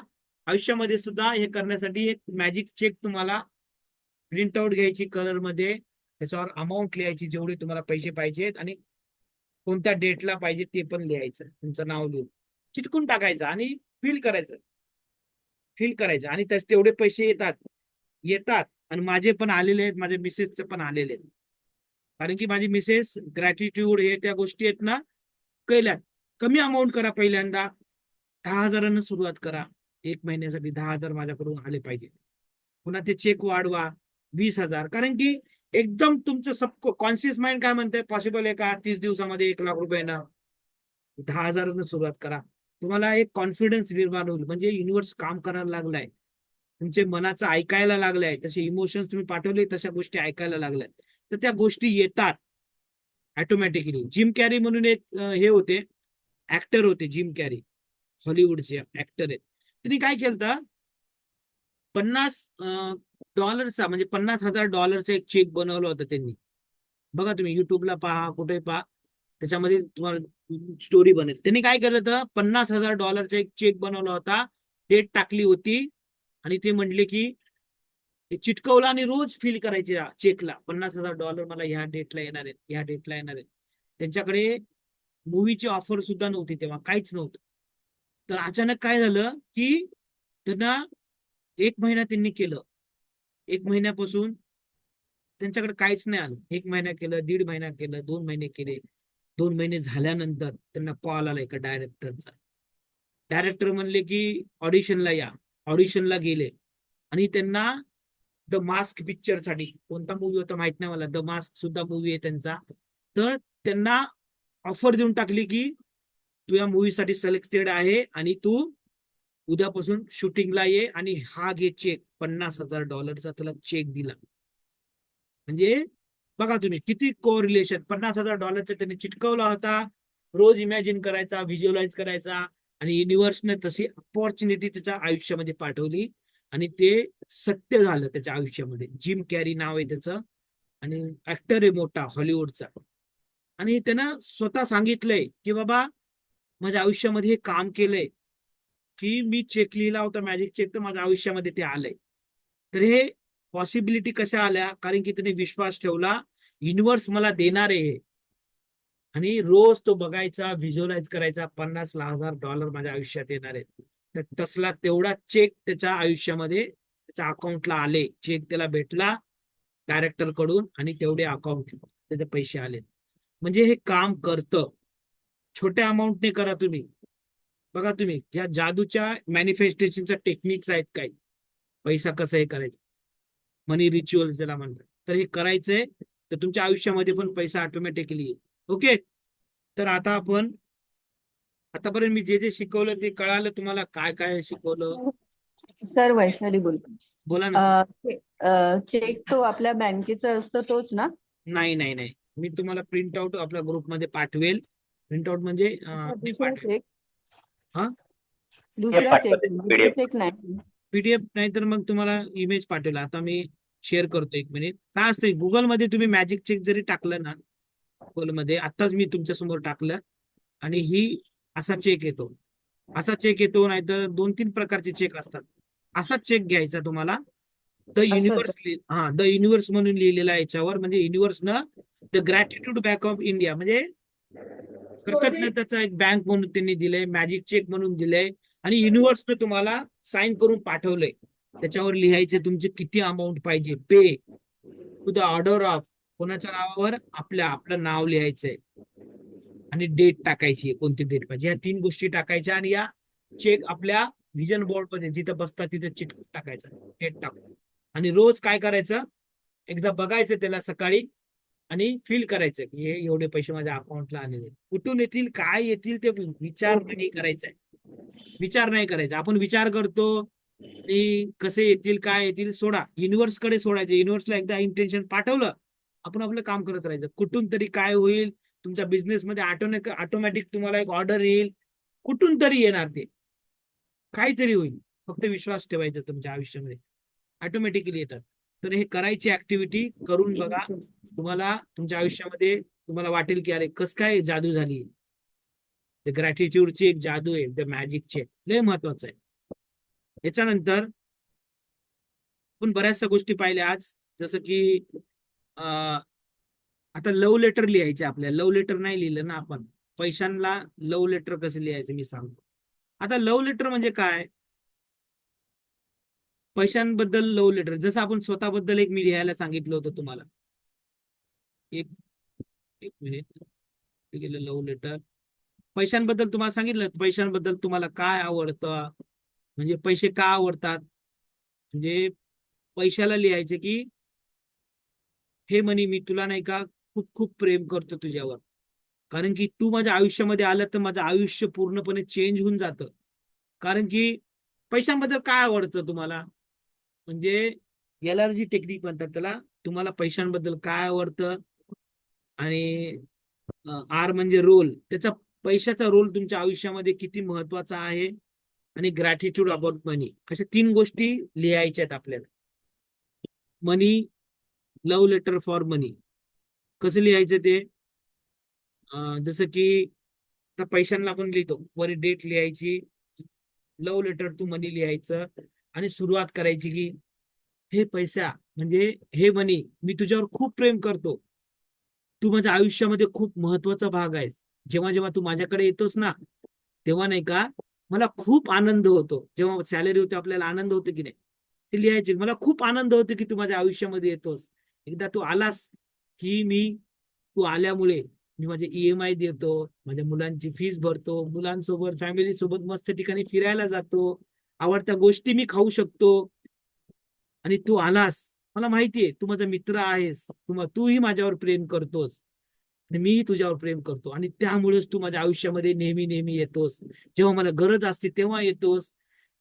आयुष्यामध्ये सुद्धा हे करण्यासाठी एक मॅजिक चेक तुम्हाला प्रिंटआउट घ्यायची कलर मध्ये, त्याच्यावर अमाऊंट लिहायची जेवढे तुम्हाला पैसे पाहिजेत आणि कोणत्या डेटला पाहिजे ते पण लिहायचं, तुमचं नाव लिहून चिटकून टाकायचं आणि फील करायचं. आणि त्याचे तेवढे पैसे येतात. आणि माझे पण आलेले आहेत, माझ्या मिसेसचे पण आलेले आहेत. कारण की माझी मिसेस ग्रॅटिट्यूड हे त्या गोष्टी आहेत ना केल्यात. कमी अमाऊंट करा, पहिल्यांदा 10,000 सुरुवात करा. 1 महिन्यासाठी 10,000 माझ्याकडून आले पाहिजे. पुन्हा ते चेक वाढवा 20,000. कारण की एकदम तुमचं सब कॉन्शियस माइंड काय म्हणतंय, पॉसिबल आहे का 30 दिवसामध्ये 1,00,000 रुपये येणार? 10,000 सुरुवात करा. तुम्हाला एक कॉन्फिडन्स निर्माण होईल, म्हणजे युनिव्हर्स काम करायला लागलाय, तुमचे मनाचं ऐकायला लागलंय. तसे इमोशन्स तुम्ही पाठवले, तशा गोष्टी ऐकायला लागल्या, तर त्या गोष्टी येतात ऑटोमॅटिकली. जिम कॅरी म्हणून एक हे होते, ऍक्टर होते, जिम कॅरी, हॉलिवूडचे ऍक्टर आहेत. त्यांनी काय केलं, $50 म्हणजे $50,000 एक चेक बनवलं होतं त्यांनी. बघा तुम्ही युट्यूबला पहा, कुठे पहा, त्याच्यामध्ये तुम्हाला स्टोरी बनेल. त्यांनी काय केलं होतं, $50,000 एक चेक बनवला होता, डेट टाकली होती आणि ते म्हणले की चिटकवला आणि रोज फील करायचे चेकला, $50,000 मला ह्या डेटला येणार आहेत, ह्या डेटला येणार आहेत. त्यांच्याकडे मूवीची ऑफर सुद्धा नव्हती तेव्हा, काहीच नव्हतं. तर अचानक काय झालं की त्यांना 1 महिना त्यांनी केलं. 1 महिन्यापासून त्यांच्याकडे काहीच नाही आलं. 1 महिना केलं, 1.5 महिना केलं, 2 महिने केले. 2 महिने झाल्यानंतर त्यांना कॉल आला एका डायरेक्टरचा. डायरेक्टर म्हणले की ऑडिशनला या. ऑडिशनला गेले आणि त्यांना द मास्क पिक्चरसाठी, कोणता मूवी होता माहित नाही मला, द मास्क सुद्धा मूवी आहे त्यांचा. तर त्यांना ऑफर देऊन टाकली की तू या मूवीसाठी सिलेक्टेड आहे आणि तू उद्यापासून शूटिंगला ये आणि हा घे चेक, $50,000 त्याला चेक दिला. म्हणजे बघा तुम्ही किती कोरिलेशन. $50,000 त्यांनी चिटकवला होता, रोज इमॅजिन करायचा, व्हिज्युअलाइज करायचा, आणि युनिव्हर्सने तशी अपॉर्च्युनिटी त्याच्या आयुष्यामध्ये पाठवली आणि ते सत्य झालं त्याच्या आयुष्यामध्ये. जिम कॅरी नाव आहे त्याचं आणि ऍक्टर आहे मोठा हॉलिवूडचा. आणि त्यानं स्वतः सांगितलंय की बाबा माझ्या आयुष्यामध्ये हे काम केलंय, की मी चेक लिहिला होता मॅजिक चेक, तर माझ्या आयुष्यामध्ये ते आलंय. तर हे पॉसिबिलिटी कशा आल्या, कारण की त्याने विश्वास ठेवला युनिव्हर्स मला देणार आहे, आणि रोज तो बघायचा, व्हिज्युअलाइज करायचा, $50,000 माझ्या आयुष्यात येणार आहेत. तर तसला तेवढा चेक त्याच्या आयुष्यामध्ये त्याच्या अकाउंटला आले. चेक त्याला भेटला डायरेक्टर कडून आणि तेवढे अकाउंट त्याचे पैसे आले. म्हणजे हे काम करतं. छोट्या अमाऊंटने करा तुम्ही. बघा तुम्ही या जादूच्या मॅनिफेस्टेशनच्या टेक्निक्स आहेत काही, पैसा कसं हे करायचं, मनी रिच्युअल्स ज्याला म्हणतात. तर हे करायचंय तर तुमच्या आयुष्यामध्ये पण पैसा ऑटोमॅटिकली येईल. ओके. तर आता आपण आतापर्यंत मी जे जे शिकवलं ते कळालं तुम्हाला, काय काय शिकवलं? सर वैशाली बोलतो. बोला ना सर. चेक तो आपल्या बँकेचा असतो तोच ना? नाही नाही नाही, मी तुम्हाला प्रिंट आउट आपल्या ग्रुपमध्ये पाठवेल. प्रिंट आउट म्हणजे ते दुसरा पाठवेल. चेक, हा, दुसरा चेक नाही. पीडीएफ नाही तर मग तुम्हाला इमेज पाठवेल. आता मी शेअर करतो, 1 मिनिट. काय असतं गुगलमध्ये तुम्ही मॅजिक चेक जरी टाकलं ना, गुगलमध्ये आत्ताच मी तुमच्या समोर टाकलं, आणि ही असा चेक येतो, असा चेक येतो, नाहीतर 2-3 प्रकारचे चेक असतात. असाच चेक घ्यायचा तुम्हाला. द युनिव्हर्स, द युनिव्हर्स म्हणून लिहिलेला आहे याच्यावर. म्हणजे युनिव्हर्सनं the gratitude bank of India, म्हणजे कृतज्ञतेचा एक बँक म्हणून त्यांनी दिलंय, मॅजिक चेक म्हणून दिलंय, आणि युनिव्हर्सनं तुम्हाला साइन करून पाठवलंय. त्याच्यावर लिहायचे तुमचे किती अमाऊंट पाहिजे, पे टू द ऑर्डर ऑफ, कोणाच्या नावावर, आपलं नाव लिहायचंय आणि डेट टाकायची, कोणती डेट पाहिजे, ह्या 3 गोष्टी टाकायच्या. आणि या चेक आपल्या व्हिजन बोर्ड मध्ये जिथं बसतात तिथे चिटकून टाकायचं, डेट टाकून. आणि रोज काय करायचं, एकदा बघायचं त्याला सकाळी, आणि फील करायचं की हे एवढे पैसे माझ्या अकाउंटला आलेले आहेत. कुठून येतील, काय येतील, ते विचार नाही करायचा आहे. विचार नाही करायचा. आपण विचार करतो आणि कसे येतील, काय येतील, सोडा. युनिव्हर्सकडे सोडायचे. युनिव्हर्सला एकदा इंटेन्शन पाठवलं, आपण आपलं काम करत राहायचं. कुठून तरी काय होईल, तुमच्या बिझनेसमध्ये ऑटोमॅटिक तुम्हाला एक ऑर्डर येईल, कुठून तरी येणार, ते काहीतरी होईल. फक्त विश्वास ठेवायचा तुमच्या आयुष्यामध्ये, ऑटोमॅटिकली येतात. तर हे करायची ऍक्टिव्हिटी करून बघा. तुम्हाला तुमच्या आयुष्यामध्ये तुम्हाला वाटेल की अरे कस काय जादू झाली. ग्रॅटिट्यूडची एक जादू आहे, द मॅजिकचे, लय महत्वाचं आहे. याच्यानंतर आपण बऱ्याचशा गोष्टी पाहिल्या आज, जसं की आता लव्ह लेटर लिहायचे आपल्याला. लव्ह लेटर नाही लिहिलं ना आपण, पैशांना लव्ह लेटर कसं लिहायचं मी सांगतो. आता लव्ह लेटर म्हणजे काय, पैशांबद्दल लव्ह लेटर. जसं आपण स्वतःबद्दल एक मी लिहायला सांगितलं होतं तुम्हाला. एक एक मिनिट गेलं. लव्ह लेटर पैशांबद्दल तुम्हाला सांगितलं. पैशांबद्दल तुम्हाला काय आवडतं, म्हणजे पैसे का आवडतात, म्हणजे पैशाला लिहायचे की हे मनी, मी तुला नाही का खूप खूप प्रेम करतो तुझ्यावर, कारण की तू माझ्या आयुष्यामध्ये आलं तर माझं आयुष्य पूर्णपणे चेंज होऊन जातं. कारण की पैशांबद्दल काय आवडतं तुम्हाला, म्हणजे LRG टेक्निक म्हणतात त्याला. तुम्हाला पैशांबद्दल काय आवडतं, आणि R म्हणजे रोल, त्याचा पैशाचा रोल तुमच्या आयुष्यामध्ये किती महत्वाचा आहे, आणि ग्रॅटिट्यूड अबाउट मनी, अशा 3 गोष्टी लिहायच्या आहेत आपल्याला. मनी, लव्ह लेटर फॉर मनी. कसं लिहायचं ते, जसं की आता पैशांना आपण लिहितो, वर डेट लिहायची, लव्ह लेटर टू मनी लिहायचं, आणि सुरुवात करायची की हे पैसा, म्हणजे हे मनी, मी तुझ्यावर खूप प्रेम करतो. तू माझ्या आयुष्यामध्ये खूप महत्वाचा भाग आहेस. जेव्हा जेव्हा तू माझ्याकडे येतोस ना, तेव्हा नाही का मला खूप आनंद होतो. जेव्हा सॅलरी होते आपल्याला आनंद होतो की नाही, ते लिहायचे. मला खूप आनंद होतो की तू माझ्या आयुष्यामध्ये येतोस. एकदा तू आलास की तू आल्यामुळे मी माझे EMI देतो, माझ्या मुलांची फीस भरतो, मुलांसोबत फॅमिली सोबत मस्त ठिकाणी फिरायला जातो, आवडत्या गोष्टी मी खाऊ शकतो. आणि तू आलास, मला माहितीये तू माझा मित्र आहेस, तूही माझ्यावर प्रेम करतोस आणि मीही तुझ्यावर प्रेम करतो, आणि त्यामुळेच तू माझ्या आयुष्यामध्ये नेहमी नेहमी येतोस. जेव्हा मला गरज असते तेव्हा येतोस.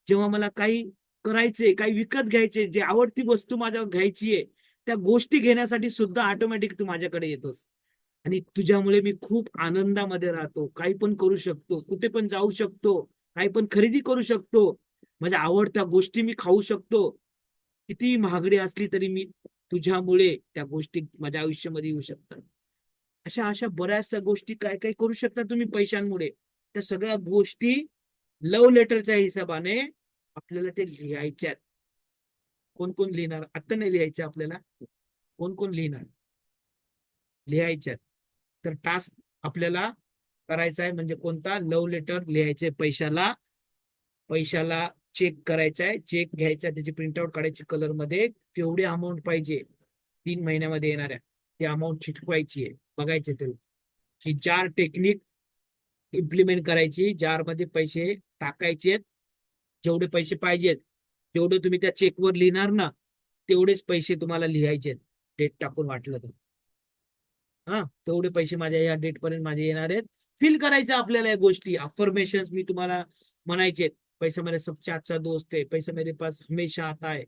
जेव्हा मला काही करायचे, काही विकत घ्यायचे, जे आवडती वस्तू माझ्यावर घ्यायची आहे, त्या गोष्टी घेण्यासाठी सुद्धा ऑटोमॅटिक तू माझ्याकडे येतोस. आणि तुझ्यामुळे मी खूप आनंदामध्ये राहतो, काही पण करू शकतो, कुठे पण जाऊ शकतो, काही पण खरेदी करू शकतो, माझ्या आवडत्या गोष्टी मी खाऊ शकतो. किती महागडी असली तरी मी तुझ्यामुळे त्या गोष्टी माझ्या आयुष्यामध्ये येऊ शकतात. अशा अशा बऱ्याचशा गोष्टी काय काय करू शकता तुम्ही पैशांमुळे. त्या सगळ्या गोष्टी लव्ह लेटरच्या हिशोबाने आपल्याला ते लिहायच्यात. कोण कोण लिहिणार, आता नाही लिहायचं आपल्याला, कोण कोण लिहिणार, लिहायच्यात. तर टास्क आपल्याला करायचा आहे, म्हणजे कोणता, लव्ह लेटर लिहायचे. पैशाला पैशाला चेक करायचा आहे, चेक घ्यायचा, त्याची प्रिंटआउट काढायची कलर मध्ये, केवढी अमाऊंट पाहिजे 3 महिन्यामध्ये येणाऱ्या, ती अमाऊंट चिटकवायची आहे. बघायचे ते की 4 टेक्निक इम्प्लिमेंट करायची. जार मध्ये पैसे टाकायचे, जेवढे पैसे पाहिजेत तेवढे तुम्ही त्या चेकवर लिहिणार ना, तेवढेच पैसे तुम्हाला लिहायचे, डेट टाकून वाटलं तर. हा, तेवढे पैसे माझ्या या डेट पर्यंत माझे येणार आहेत. फील करायचं आपल्याला या गोष्टी. अफर्मेशन मी तुम्हाला म्हणायचे, पैसा मेरे सबसे अच्छा दोस्त है, पैसा मेरे पास हमेशा आता है.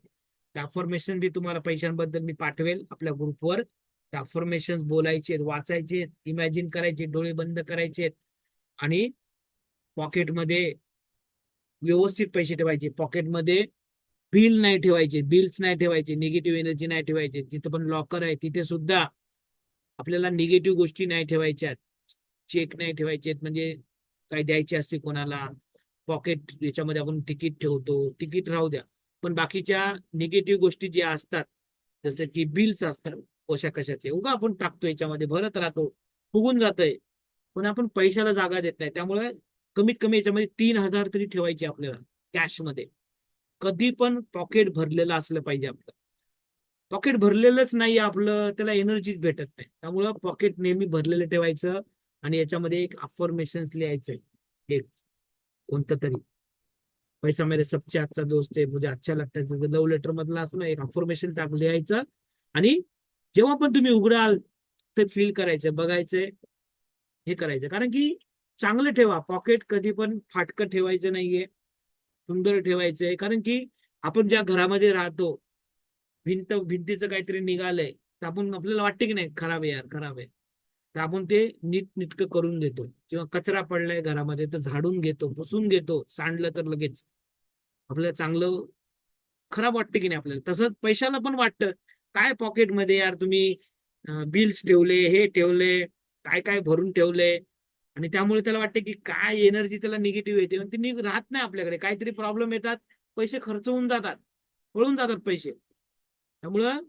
त्या अफर्मेशन बी तुम्हाला पैशांबद्दल मी पाठवेल आपल्या ग्रुपवर. त्या अफर्मेशन बोलायचे, वाचायचे, इमॅजिन करायचे, डोळे बंद करायचे, आणि पॉकेटमध्ये व्यवस्थित पैसे ठेवायचे. पॉकेटमध्ये बिल नाही ठेवायचे, बिल्स नाही ठेवायचे, निगेटिव्ह एनर्जी नाही ठेवायचे. जिथं पण लॉकर आहे तिथे सुद्धा आपल्याला निगेटिव्ह गोष्टी नाही ठेवायच्यात. चेक नाही ठेवायचे, म्हणजे काय द्यायचे असते कोणाला. पॉकेट याच्यामध्ये आपण तिकीट ठेवतो, तिकीट राहू द्या, पण बाकीच्या निगेटिव्ह गोष्टी ज्या असतात, जसं की बिल्स असतात कशा कशाचे, उगा आपण टाकतो याच्यामध्ये, भरत राहतो, फुगून जातंय, पण आपण पैशाला जागा देत नाही. त्यामुळे कमीत कमी याच्यामध्ये 3,000 तरी ठेवायचे आपल्याला कॅशमध्ये. कधी पण पॉकेट भरलेलं असलं पाहिजे आपलं. पॉकेट भरलेलंच नाही आपलं, त्याला एनर्जीच भेटत नाही. त्यामुळं पॉकेट नेहमी भरलेलं ठेवायचं, आणि याच्यामध्ये एक अफर्मेशन लिहायचंय, एक कोणतं तरी, पैसा मेरे सबसे अच्छा दोस्त है, मुझे अच्छा लगता है, लव्ह लेटर मधलं असं एक अफर्मेशन टाक लिहायचं. आणि जेव्हा पण तुम्ही उघडाल ते फील करायचं, बघायचंय, हे करायचं. कारण की चांगलं ठेवा पॉकेट, कधी पण फाटकं ठेवायचं नाहीये, सुंदर ठेवायचंय. कारण की आपण ज्या घरामध्ये राहतो, भिंतीचं काहीतरी निघालंय तर आपण, आपल्याला वाटते की नाही खराब आहे यार, खराब आहे, तर आपण ते नीट नीटकं करून देतो. किंवा कचरा पडलाय घरामध्ये तर झाडून घेतो, पुसून घेतो, सांडलं तर लगेच. आपल्याला चांगलं, खराब वाटतं की नाही आपल्याला. तसंच पैशाला पण वाटतं, काय पॉकेटमध्ये यार तुम्ही बिल्स ठेवले, हे ठेवले, काय काय भरून ठेवले. आणि त्यामुळे त्याला वाटते की काय एनर्जी त्याला निगेटिव्ह येते, आणि ती राहत नाही आपल्याकडे. काहीतरी प्रॉब्लेम येतात, पैसे खर्च होऊन जातात, पळून जातात पैसे. त्यामुळं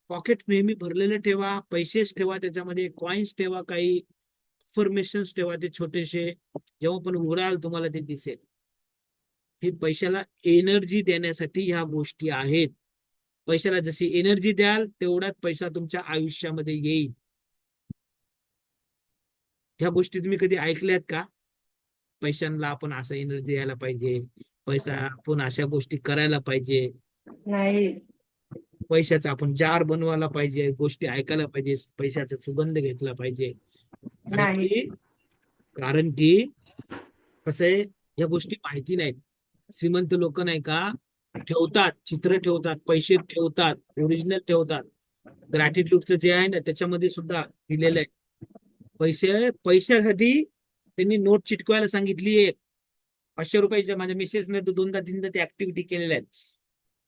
पॉकेट नेहमी भरलेलं ठेवा, पैसेच ठेवा, त्याच्यामध्ये कॉइन्स ठेवा, काही इन्फॉर्मेशन ठेवा, ते छोटेसे. जेव्हा पण उघडाल तुम्हाला ते दिसेल. हे पैशाला एनर्जी देण्यासाठी ह्या गोष्टी आहेत. पैशाला जशी एनर्जी द्याल तेवढाच पैसा तुमच्या आयुष्यामध्ये येईल. ह्या गोष्टी तुम्ही कधी ऐकल्यात का? पैशांना आपण असं एनर्जी द्यायला पाहिजे, पैसा आपण अशा गोष्टी करायला पाहिजे, नाही. पैशाचा आपण जार बनवायला पाहिजे, गोष्टी ऐकायला पाहिजे, पैशाचा सुगंध घेतला पाहिजे. कारण नाही. की कारण की कसं आहे, या गोष्टी माहिती नाहीत. श्रीमंत लोक नाही का, ठेवतात, चित्र ठेवतात, पैसे ठेवतात, ओरिजिनल ठेवतात. ग्रॅटिट्यूडचं जे आहे ना त्याच्यामध्ये सुद्धा दिलेलं आहे. पैशासाठी त्यांनी नोट चिटकवायला सांगितली आहे. 500 रुपयाच्या, माझ्या मिसेसने तर दोनदा तीनदा ती ऍक्टिव्हिटी केलेल्या आहेत.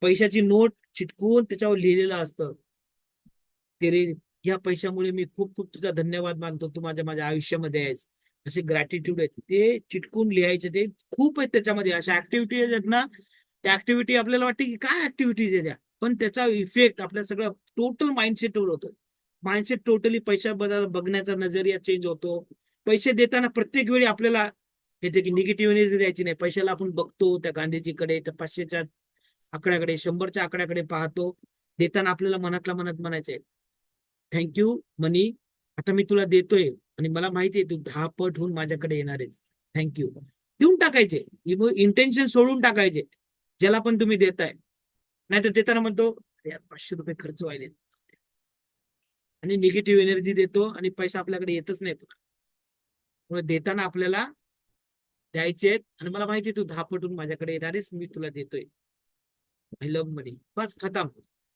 पैशाची नोट चिटकवून त्याच्यावर लिहिलेलं असतं, तेरे, या पैशामुळे मी खूप खूप तुझा धन्यवाद मानतो, तू माझ्या माझ्या आयुष्यामध्ये आहेस. असे ग्रॅटिट्यूड आहेत, ते चिटकून लिहायचे. ते खूप आहेत त्याच्यामध्ये अशा ऍक्टिव्हिटी आहेत ना. त्या ऍक्टिव्हिटी आपल्याला वाटते की काय ऍक्टिव्हिटीज आहे त्या, पण त्याचा इफेक्ट आपल्या सगळं टोटल माइंडसेटवर होतो. माइंडसेट टोटली पैशाबद्दल बघण्याचा नजरिया चेंज होतो. पैसे देताना प्रत्येक वेळी आपल्याला येते की निगेटिव्ह एनर्जी द्यायची नाही. पैशाला आपण बघतो त्या गांधीजीकडे, त्या 500च्या आकड्याकडे, 100च्या आकड्याकडे पाहतो. देताना आपल्याला मनातल्या मनात म्हणायचंय, थँक्यू मनी, आता मी तुला देतोय आणि मला माहिती आहे तू 10 पट होऊन माझ्याकडे येणार आहेस, थँक्यू. देऊन टाकायचे, इंटेन्शन सोडून टाकायचे ज्याला पण तुम्ही देताय. नाहीतर देताना म्हणतो यार 500 रुपये खर्च व्हायले, आणि निगेटिव्ह एनर्जी देतो आणि पैसा आपल्याकडे येतच नाही. त्यामुळे देताना आपल्याला द्यायचे, आणि मला माहिती आहे तू 10 पट होऊन माझ्याकडे येणार आहेस, मी तुला देतोय, आय लव्ह मनी, बस खतम.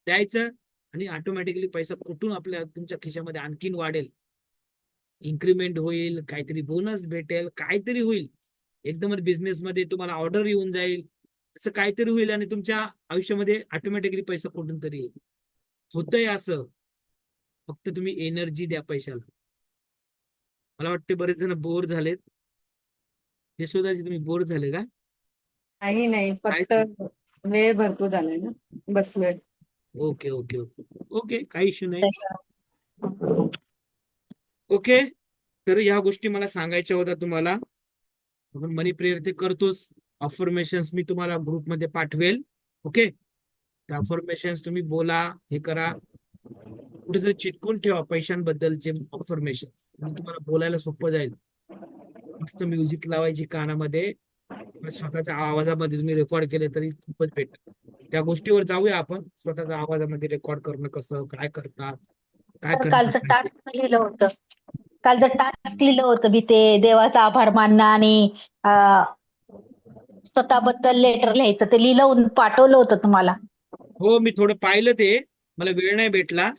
द्यायचं, आणि ऑटोमॅटिकली पैसा कुठून आपल्या तुमच्या खिशामध्ये आणखीन वाढेल, इन्क्रीमेंट होईल, काहीतरी बोनस भेटेल, काहीतरी होईल. एकदमच बिझनेसमध्ये तुम्हाला ऑर्डर येऊन जाईल, असं काहीतरी होईल, आणि तुमच्या आयुष्यामध्ये ऑटोमॅटिकली पैसा कुठून तरी येईल. होतंय असं, फक्त तुम्ही एनर्जी द्या पैशाला. मला वाटते बरेच जण बोर झालेत. यशोदाजी, तुम्ही बोर झाले का? नाही. नाही. काय? फक्त वेळ भरपूर झालाय ना, बसलोय. ओके ओके ओके ओके, काही इश्यू नाही. ओके, तर ह्या गोष्टी मला सांगायच्या होत्या तुम्हाला. आपण मनी प्रेयर ते करतोच. अफर्मेशन्स मी तुम्हाला ग्रुपमध्ये पाठवेल. ओके, त्या अफर्मेशन्स तुम्ही बोला, हे करा. कुठेतरी चिटकून ठेवा पैशांबद्दलचे अफर्मेशन, म्हणजे तुम्हाला बोलायला सोपं जाईल. मस्त म्युझिक लावायची कानामध्ये, स्वतःच्या आवाजामध्ये तुम्ही रेकॉर्ड केले तरी खूपच बेटर. त्या गोष्टीवर जाऊया आपण. स्वतःच्या आवाजामध्ये रेकॉर्ड करणं कसं, काय करतात, काय तर करतात. कालचं टास्क लिहिलं होतं. कालचं टास्क लिहिलं होतं मी, ते देवाचा आभार मानणं आणि अं, स्वतःबद्दल लेटर लिहायचं, ते लिहिलं पाठवलं होतं तुम्हाला. हो, मी थोडं पाहिलं ते, मला वेळ नाही भेटला.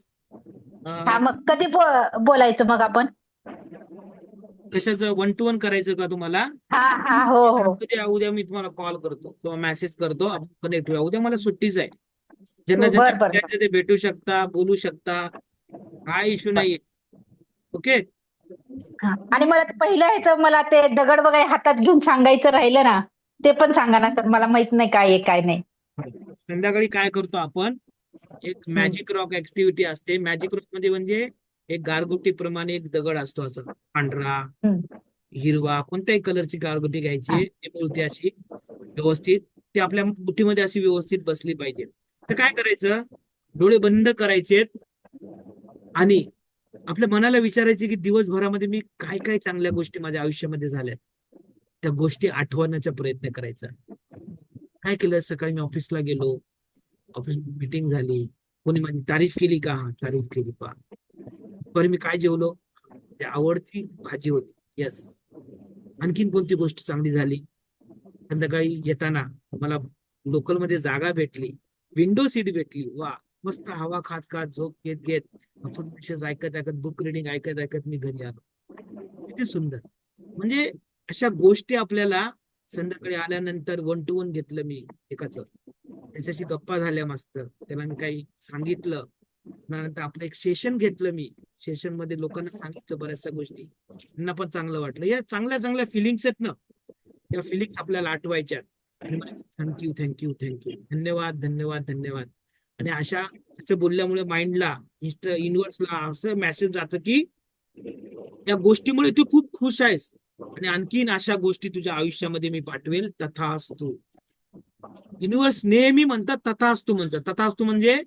हा, मग कधी बोलायचं मग आपण? कशाचं 1-to-1 करायचं का तुम्हाला? हा हा, हो हो. उद्या मी तुम्हाला कॉल करतो किंवा मेसेज करतो, आपण कनेक्ट होऊया. उद्या मला सुट्टीच आहे. ज्यांना ज्यांना बर बर बर. भेटायचं ते भेटू शकता, बोलू शकता, काय इश्यू नाहीये. ओके. हा. आणि मला ते पहिलं ह्याचं, मला ते दगड वगैरे हातात घेऊन सांगायचं राहिलं ना, ते पण सांगा ना सर, मला माहित नाही काय आहे काय नाही. संध्याकाळी काय करतो आपण, एक मॅजिक रॉक ऍक्टिव्हिटी असते. मॅजिक रॉक मध्ये म्हणजे एक गारगोटी प्रमाणे एक दगड असतो, असा पांढरा, हम्म. हिरवा, कोणत्याही कलरची गारगोटी घ्यायची. ती मूर्ती अशी व्यवस्थित, ती आपल्या मुठीमध्ये अशी व्यवस्थित बसली पाहिजे. तर काय करायचं, डोळे बंद करायचे आणि आपल्या मनाला विचारायचे की दिवसभरामध्ये मी काय काय चांगल्या गोष्टी माझ्या आयुष्यामध्ये झाल्या, त्या गोष्टी आठवण्याचा प्रयत्न करायचा. काय केलं, सकाळी मी ऑफिसला गेलो, ऑफिस मीटिंग झाली, कोणी माझी तारीफ केली का? हा, तारीफ केली पा. बरं मी काय जेवलो? ते आवडती भाजी होती. येस. आणखीन कोणती गोष्ट चांगली झाली? संध्याकाळी येताना मला लोकलमध्ये जागा भेटली, विंडो सीट भेटली. वा, मस्त हवा खात खात, झोप घेत घेत, अफर्मेशन्स ऐकत ऐकत, बुक रिडिंग ऐकत ऐकत मी घरी आलो. किती सुंदर. म्हणजे अशा गोष्टी आपल्याला संध्याकाळी आल्यानंतर 1 to 1 घेतलं मी एकाचं, त्याच्याशी गप्पा झाल्या मस्त, त्याला मी काही सांगितलं. त्यानंतर आपलं एक सेशन घेतलं मी, सेशन मध्ये लोकांना सांगितलं बऱ्याचशा गोष्टी, त्यांना पण चांगलं वाटलं. या चांगल्या चांगल्या फिलिंग्स आहेत ना, त्या फिलिंग्स आपल्याला आठवायच्या आणि थँक्यू थँक्यू थँक्यू, धन्यवाद धन्यवाद धन्यवाद. आणि असं बोलल्यामुळे माइंडला, युनिव्हर्सला असं मेसेज जातं की या गोष्टीमुळे तू खूप खुश आहेस आणि आणखीन अशा गोष्टी तुझ्या आयुष्यामध्ये मी पाठवेल. तथास्तु. युनिव्हर्स नेहमी म्हणतात तथास्तु म्हणतात. तथास्तु म्हणजे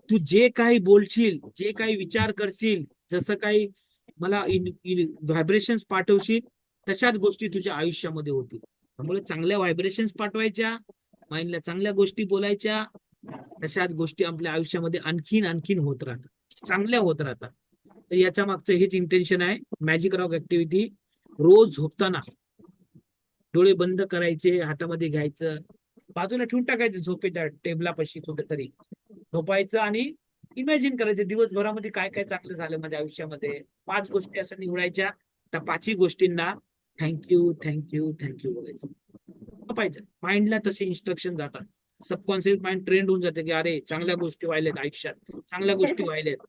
तू जे काही बोलशील, जे काही विचार करशील, जसं काही मला व्हायब्रेशन्स पाठवशील, तशाच गोष्टी तुझ्या आयुष्यामध्ये होतील. त्यामुळे चांगल्या व्हायब्रेशन्स पाठवायच्या, माइंडला चांगल्या गोष्टी बोलायच्या, तशाच गोष्टी आपल्या आयुष्यामध्ये आणखीन आणखीन होत राहतात, चांगल्या होत राहतात. तर याच्या मागचं हेच इंटेन्शन आहे. मॅजिक रॉक ऍक्टिव्हिटी रोज झोपताना डोळे बंद करायचे, हातामध्ये घ्यायचं, बाजूला ठेवून टाकायचं झोपेच्या टेबलापाशी कुठेतरी, झोपायचं आणि इमॅजिन करायचं दिवसभरामध्ये काय काय चांगलं झालं माझ्या आयुष्यामध्ये. 5 गोष्टी अशा निवडायच्या, त्या 5ही गोष्टींना थँक्यू थँक्यू थँक्यू बोलायचं. पाहिजे माइंडला तसे इन्स्ट्रक्शन जातात. सबकॉन्शियस माइंड ट्रेंड होऊन जाते की अरे चांगल्या गोष्टी व्हायल्यात आयुष्यात, चांगल्या गोष्टी व्हायल्यात,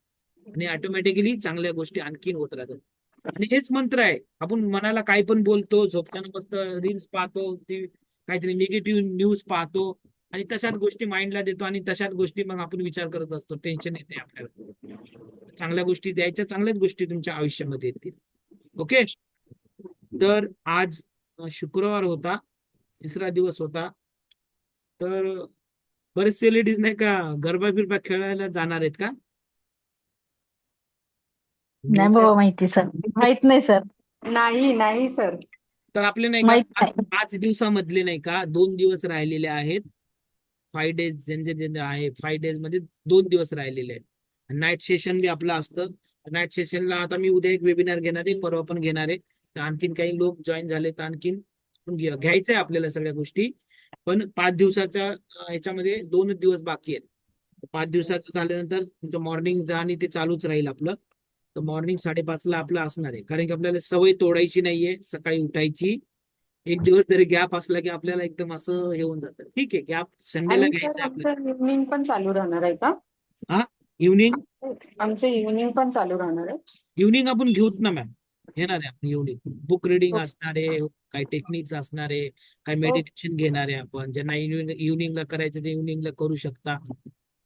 आणि ऑटोमॅटिकली चांगल्या गोष्टी आणखीन होत राहतात. आणि हेच मंत्र आहे. आपण मनाला काय पण बोलतो, झोपताना मस्त रील्स पाहतो, काहीतरी निगेटिव्ह न्यूज पाहतो आणि तशाच गोष्टी माइंडला देतो आणि तशाच गोष्टी मग आपण विचार करत असतो, टेन्शन येते आपल्याला. चांगल्या गोष्टी द्यायच्या, चांगल्याच गोष्टी तुमच्या आयुष्यामध्ये येतील. ओके. तर आज शुक्रवार होता, 3रा दिवस होता. तर बरेचसे लेडीज नाही का गरबा बिरबा खेळायला जाणार आहेत का? नाही बाबा माहिती सर, माहित नाही सर, नाही नाही सर. तर आपले नाही का माहित नाही. 5 दिवसामधले नाही का 2 दिवस राहिलेले आहेत. 5 डेज जे आहे, 5 डेज मध्ये 2 दिवस राहिलेले आहेत. नाईट सेशन बी आपलं असतं. नाईट सेशनला आता मी उद्या एक वेबिनार घेणार आहे, परवा पण घेणार आहे. तर आणखीन काही लोक जॉईन झाले तर आणखीन घ्यायचंय आपल्याला सगळ्या गोष्टी. पण 5 दिवसाच्या ह्याच्यामध्ये 2 दिवस बाकी आहेत. 5 दिवसाचं झाल्यानंतर तुमचं मॉर्निंग आणि ते चालूच राहील आपलं. तर मॉर्निंग 5:30ला आपलं असणार आहे, कारण की आपल्याला सवय तोडायची नाहीये सकाळी उठायची. एक दिवस जरी गॅप असला की आपल्याला एकदम असं हे होऊन जातं. ठीक आहे, गॅप संडेला आणि घ्यायचं सर आहे आपल्याला. आमचं इव्हनिंग पण चालू राहणार आहे का? हा, इव्हनिंग आमचं इव्हनिंग पण चालू राहणार आहे. इव्हनिंग आपण घेऊत ना मॅम, घेणार आहे आपण इव्हनिंग. बुक रिडिंग असणार आहे, काही टेक्निक्स असणार आहे, काही मेडिटेशन घेणार आहे आपण. ज्यांना इव्हनिंगला करायचं ते इव्हनिंगला करू शकता.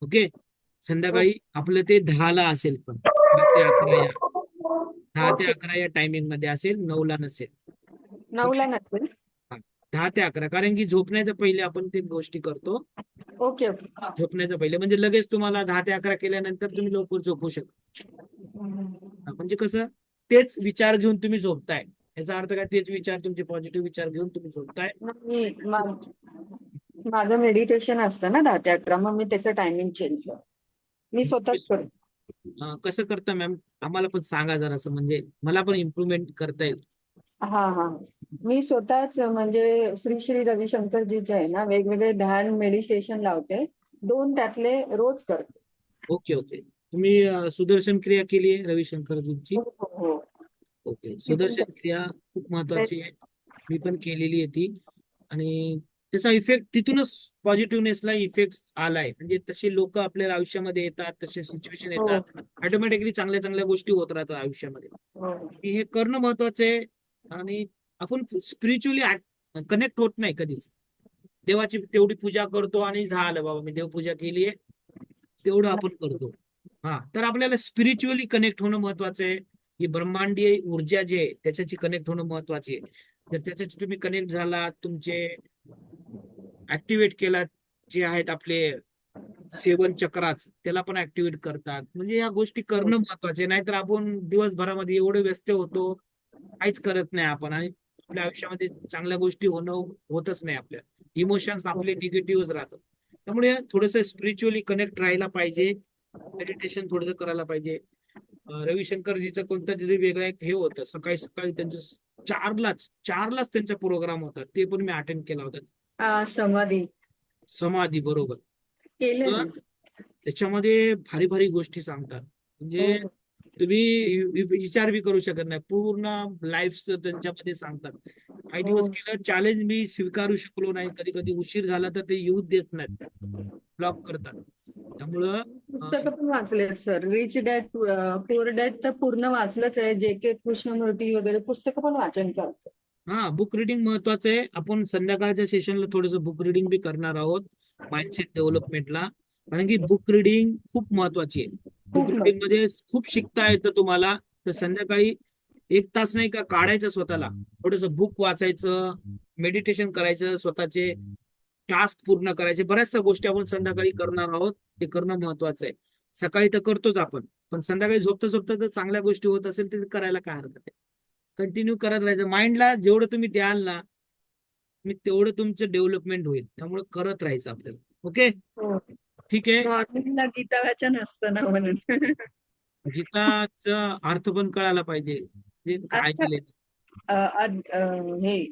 ओके. संध्याकाळी आपलं ते 10ला असेल, पण 10 ते 11 या टायमिंग मध्ये असेल, 9ला नसेल. 9ला नसेल. 10 ते 11, कारण की झोपण्याच्या पहिले आपण ते गोष्टी करतो. Okay okay. झोपण्याच्या पहिले म्हणजे लगेच तुम्हाला 10 ते 11 केल्यानंतर तुम्ही लवकर झोपू शकता. म्हणजे कसं, तेच विचार घेऊन तुम्ही झोपताय, याचा अर्थ काय, तेच विचार, तुमचे पॉझिटिव्ह विचार घेऊन तुम्ही झोपताय. नाही, माझं मेडिटेशन असतं ना 10 ते 11, मग मी त्याचं टायमिंग चेंज करतो. मी स्वतःच करतो. कसं करता मॅम, आम्हाला पण सांगा जरासं, म्हणजे मला पण इम्प्रुव्हमेंट करता येईल. हा हा. मी स्वतःच म्हणजे श्री श्री रविशंकरजी जे आहे ना, वेगवेगळे ध्यान मेडिटेशन लावते. 2 त्यातले रोज करते. Okay okay. तुम्ही सुदर्शन क्रिया केली आहे रविशंकरजींची? हो हो हो. ओके. सुदर्शन क्रिया खूप महत्वाची आहे, मी पण केलेली आहे ती. आणि त्याचा इफेक्ट तिथूनच, पॉझिटिव्हनेसला इफेक्ट आलाय. म्हणजे तसे लोक आपल्या आयुष्यामध्ये येतात, तसे सिच्युएशन हो येतात, ऑटोमॅटिकली चांगल्या चांगल्या गोष्टी होत राहतात आयुष्यामध्ये. हो. हे करणं महत्वाचं आहे. आणि आपण स्पिरिच्युअली कनेक्ट होत नाही कधीच. देवाची तेवढी पूजा करतो आणि झालं बाबा, मी देवपूजा केली आहे, तेवढं आपण करतो. हा, तर आपल्याला स्पिरिच्युअली कनेक्ट होणं महत्वाचं आहे. ही ब्रह्मांडीय ऊर्जा जी आहे त्याच्याशी कनेक्ट होणं महत्वाची आहे. जर त्याच्याशी तुम्ही कनेक्ट झाला, तुमचे ऍक्टिव्हेट केला, जे आहेत आपले 7 चक्राच, त्याला पण ऍक्टिव्हेट करतात. म्हणजे या गोष्टी करणं महत्वाचे. नाहीतर आपण दिवसभरामध्ये एवढे व्यस्त होतो, काहीच करत नाही आपण, आणि आपल्या आयुष्यामध्ये चांगल्या गोष्टी होतच नाही. आपल्या इमोशन्स आपले निगेटिव्हच राहतात. त्यामुळे थोडंसं स्पिरिच्युअली कनेक्ट राहायला पाहिजे, मेडिटेशन थोडंसं करायला पाहिजे. रविशंकरजीचं कोणतं तरी वेगळं एक हे होतं, सकाळी सकाळी त्यांचं चारलाच त्यांचा प्रोग्राम होता, ते पण मी अटेंड केला होता. समाधी समाधी, बरोबर. केलं तर ना. त्याच्यामध्ये भारी भारी गोष्टी सांगतात, म्हणजे हो. तुम्ही विचार बी करू शकत नाही, पूर्ण लाईफ त्यांच्यामध्ये सांगतात. काही हो. दिवस केलं चॅलेंज, मी स्वीकारू शकलो नाही, कधी कधी उशीर झाला तर ते येऊ देत नाहीत, ब्लॉक करतात. त्यामुळं पुस्तकं पण वाचलेत sir. Rich dad poor dad तर पूर्ण वाचलंच आहे. जे.के. कृष्णमूर्ती वगैरे पुस्तकं पण वाचन करतो. हा, बुक रिडिंग महत्वाचं आहे. आपण संध्याकाळच्या सेशनला थोडंसं बुक रिडिंग बी करणार आहोत माइंडसेट डेव्हलपमेंटला, कारण की बुक रिडिंग खूप महत्वाची आहे. बुक खूप रिडिंग मध्ये खूप शिकता येतं तुम्हाला. तर संध्याकाळी 1 तास नाही का काढायचं स्वतःला, थोडंसं बुक वाचायचं, मेडिटेशन करायचं, स्वतःचे टास्क पूर्ण करायचे, बऱ्याचशा गोष्टी आपण संध्याकाळी करणार आहोत. ते करणं महत्वाचं आहे. सकाळी तर करतोच आपण, पण संध्याकाळी झोपता झोपता जर चांगल्या गोष्टी होत असेल तर करायला काय हरकत आहे. कंटिन्यू करत राहायचं. माइंडला जेवढं तुम्ही द्याल ना, मी तेवढं तुमचं डेव्हलपमेंट होईल. त्यामुळे करत राहायचं आपल्याला. ओके, हो. ठीक आहे. मॉर्निंगला गीता वाचन असतं ना म्हणून. गीताचा अर्थ पण कळायला पाहिजे, ते काय अच्छा. केले. हे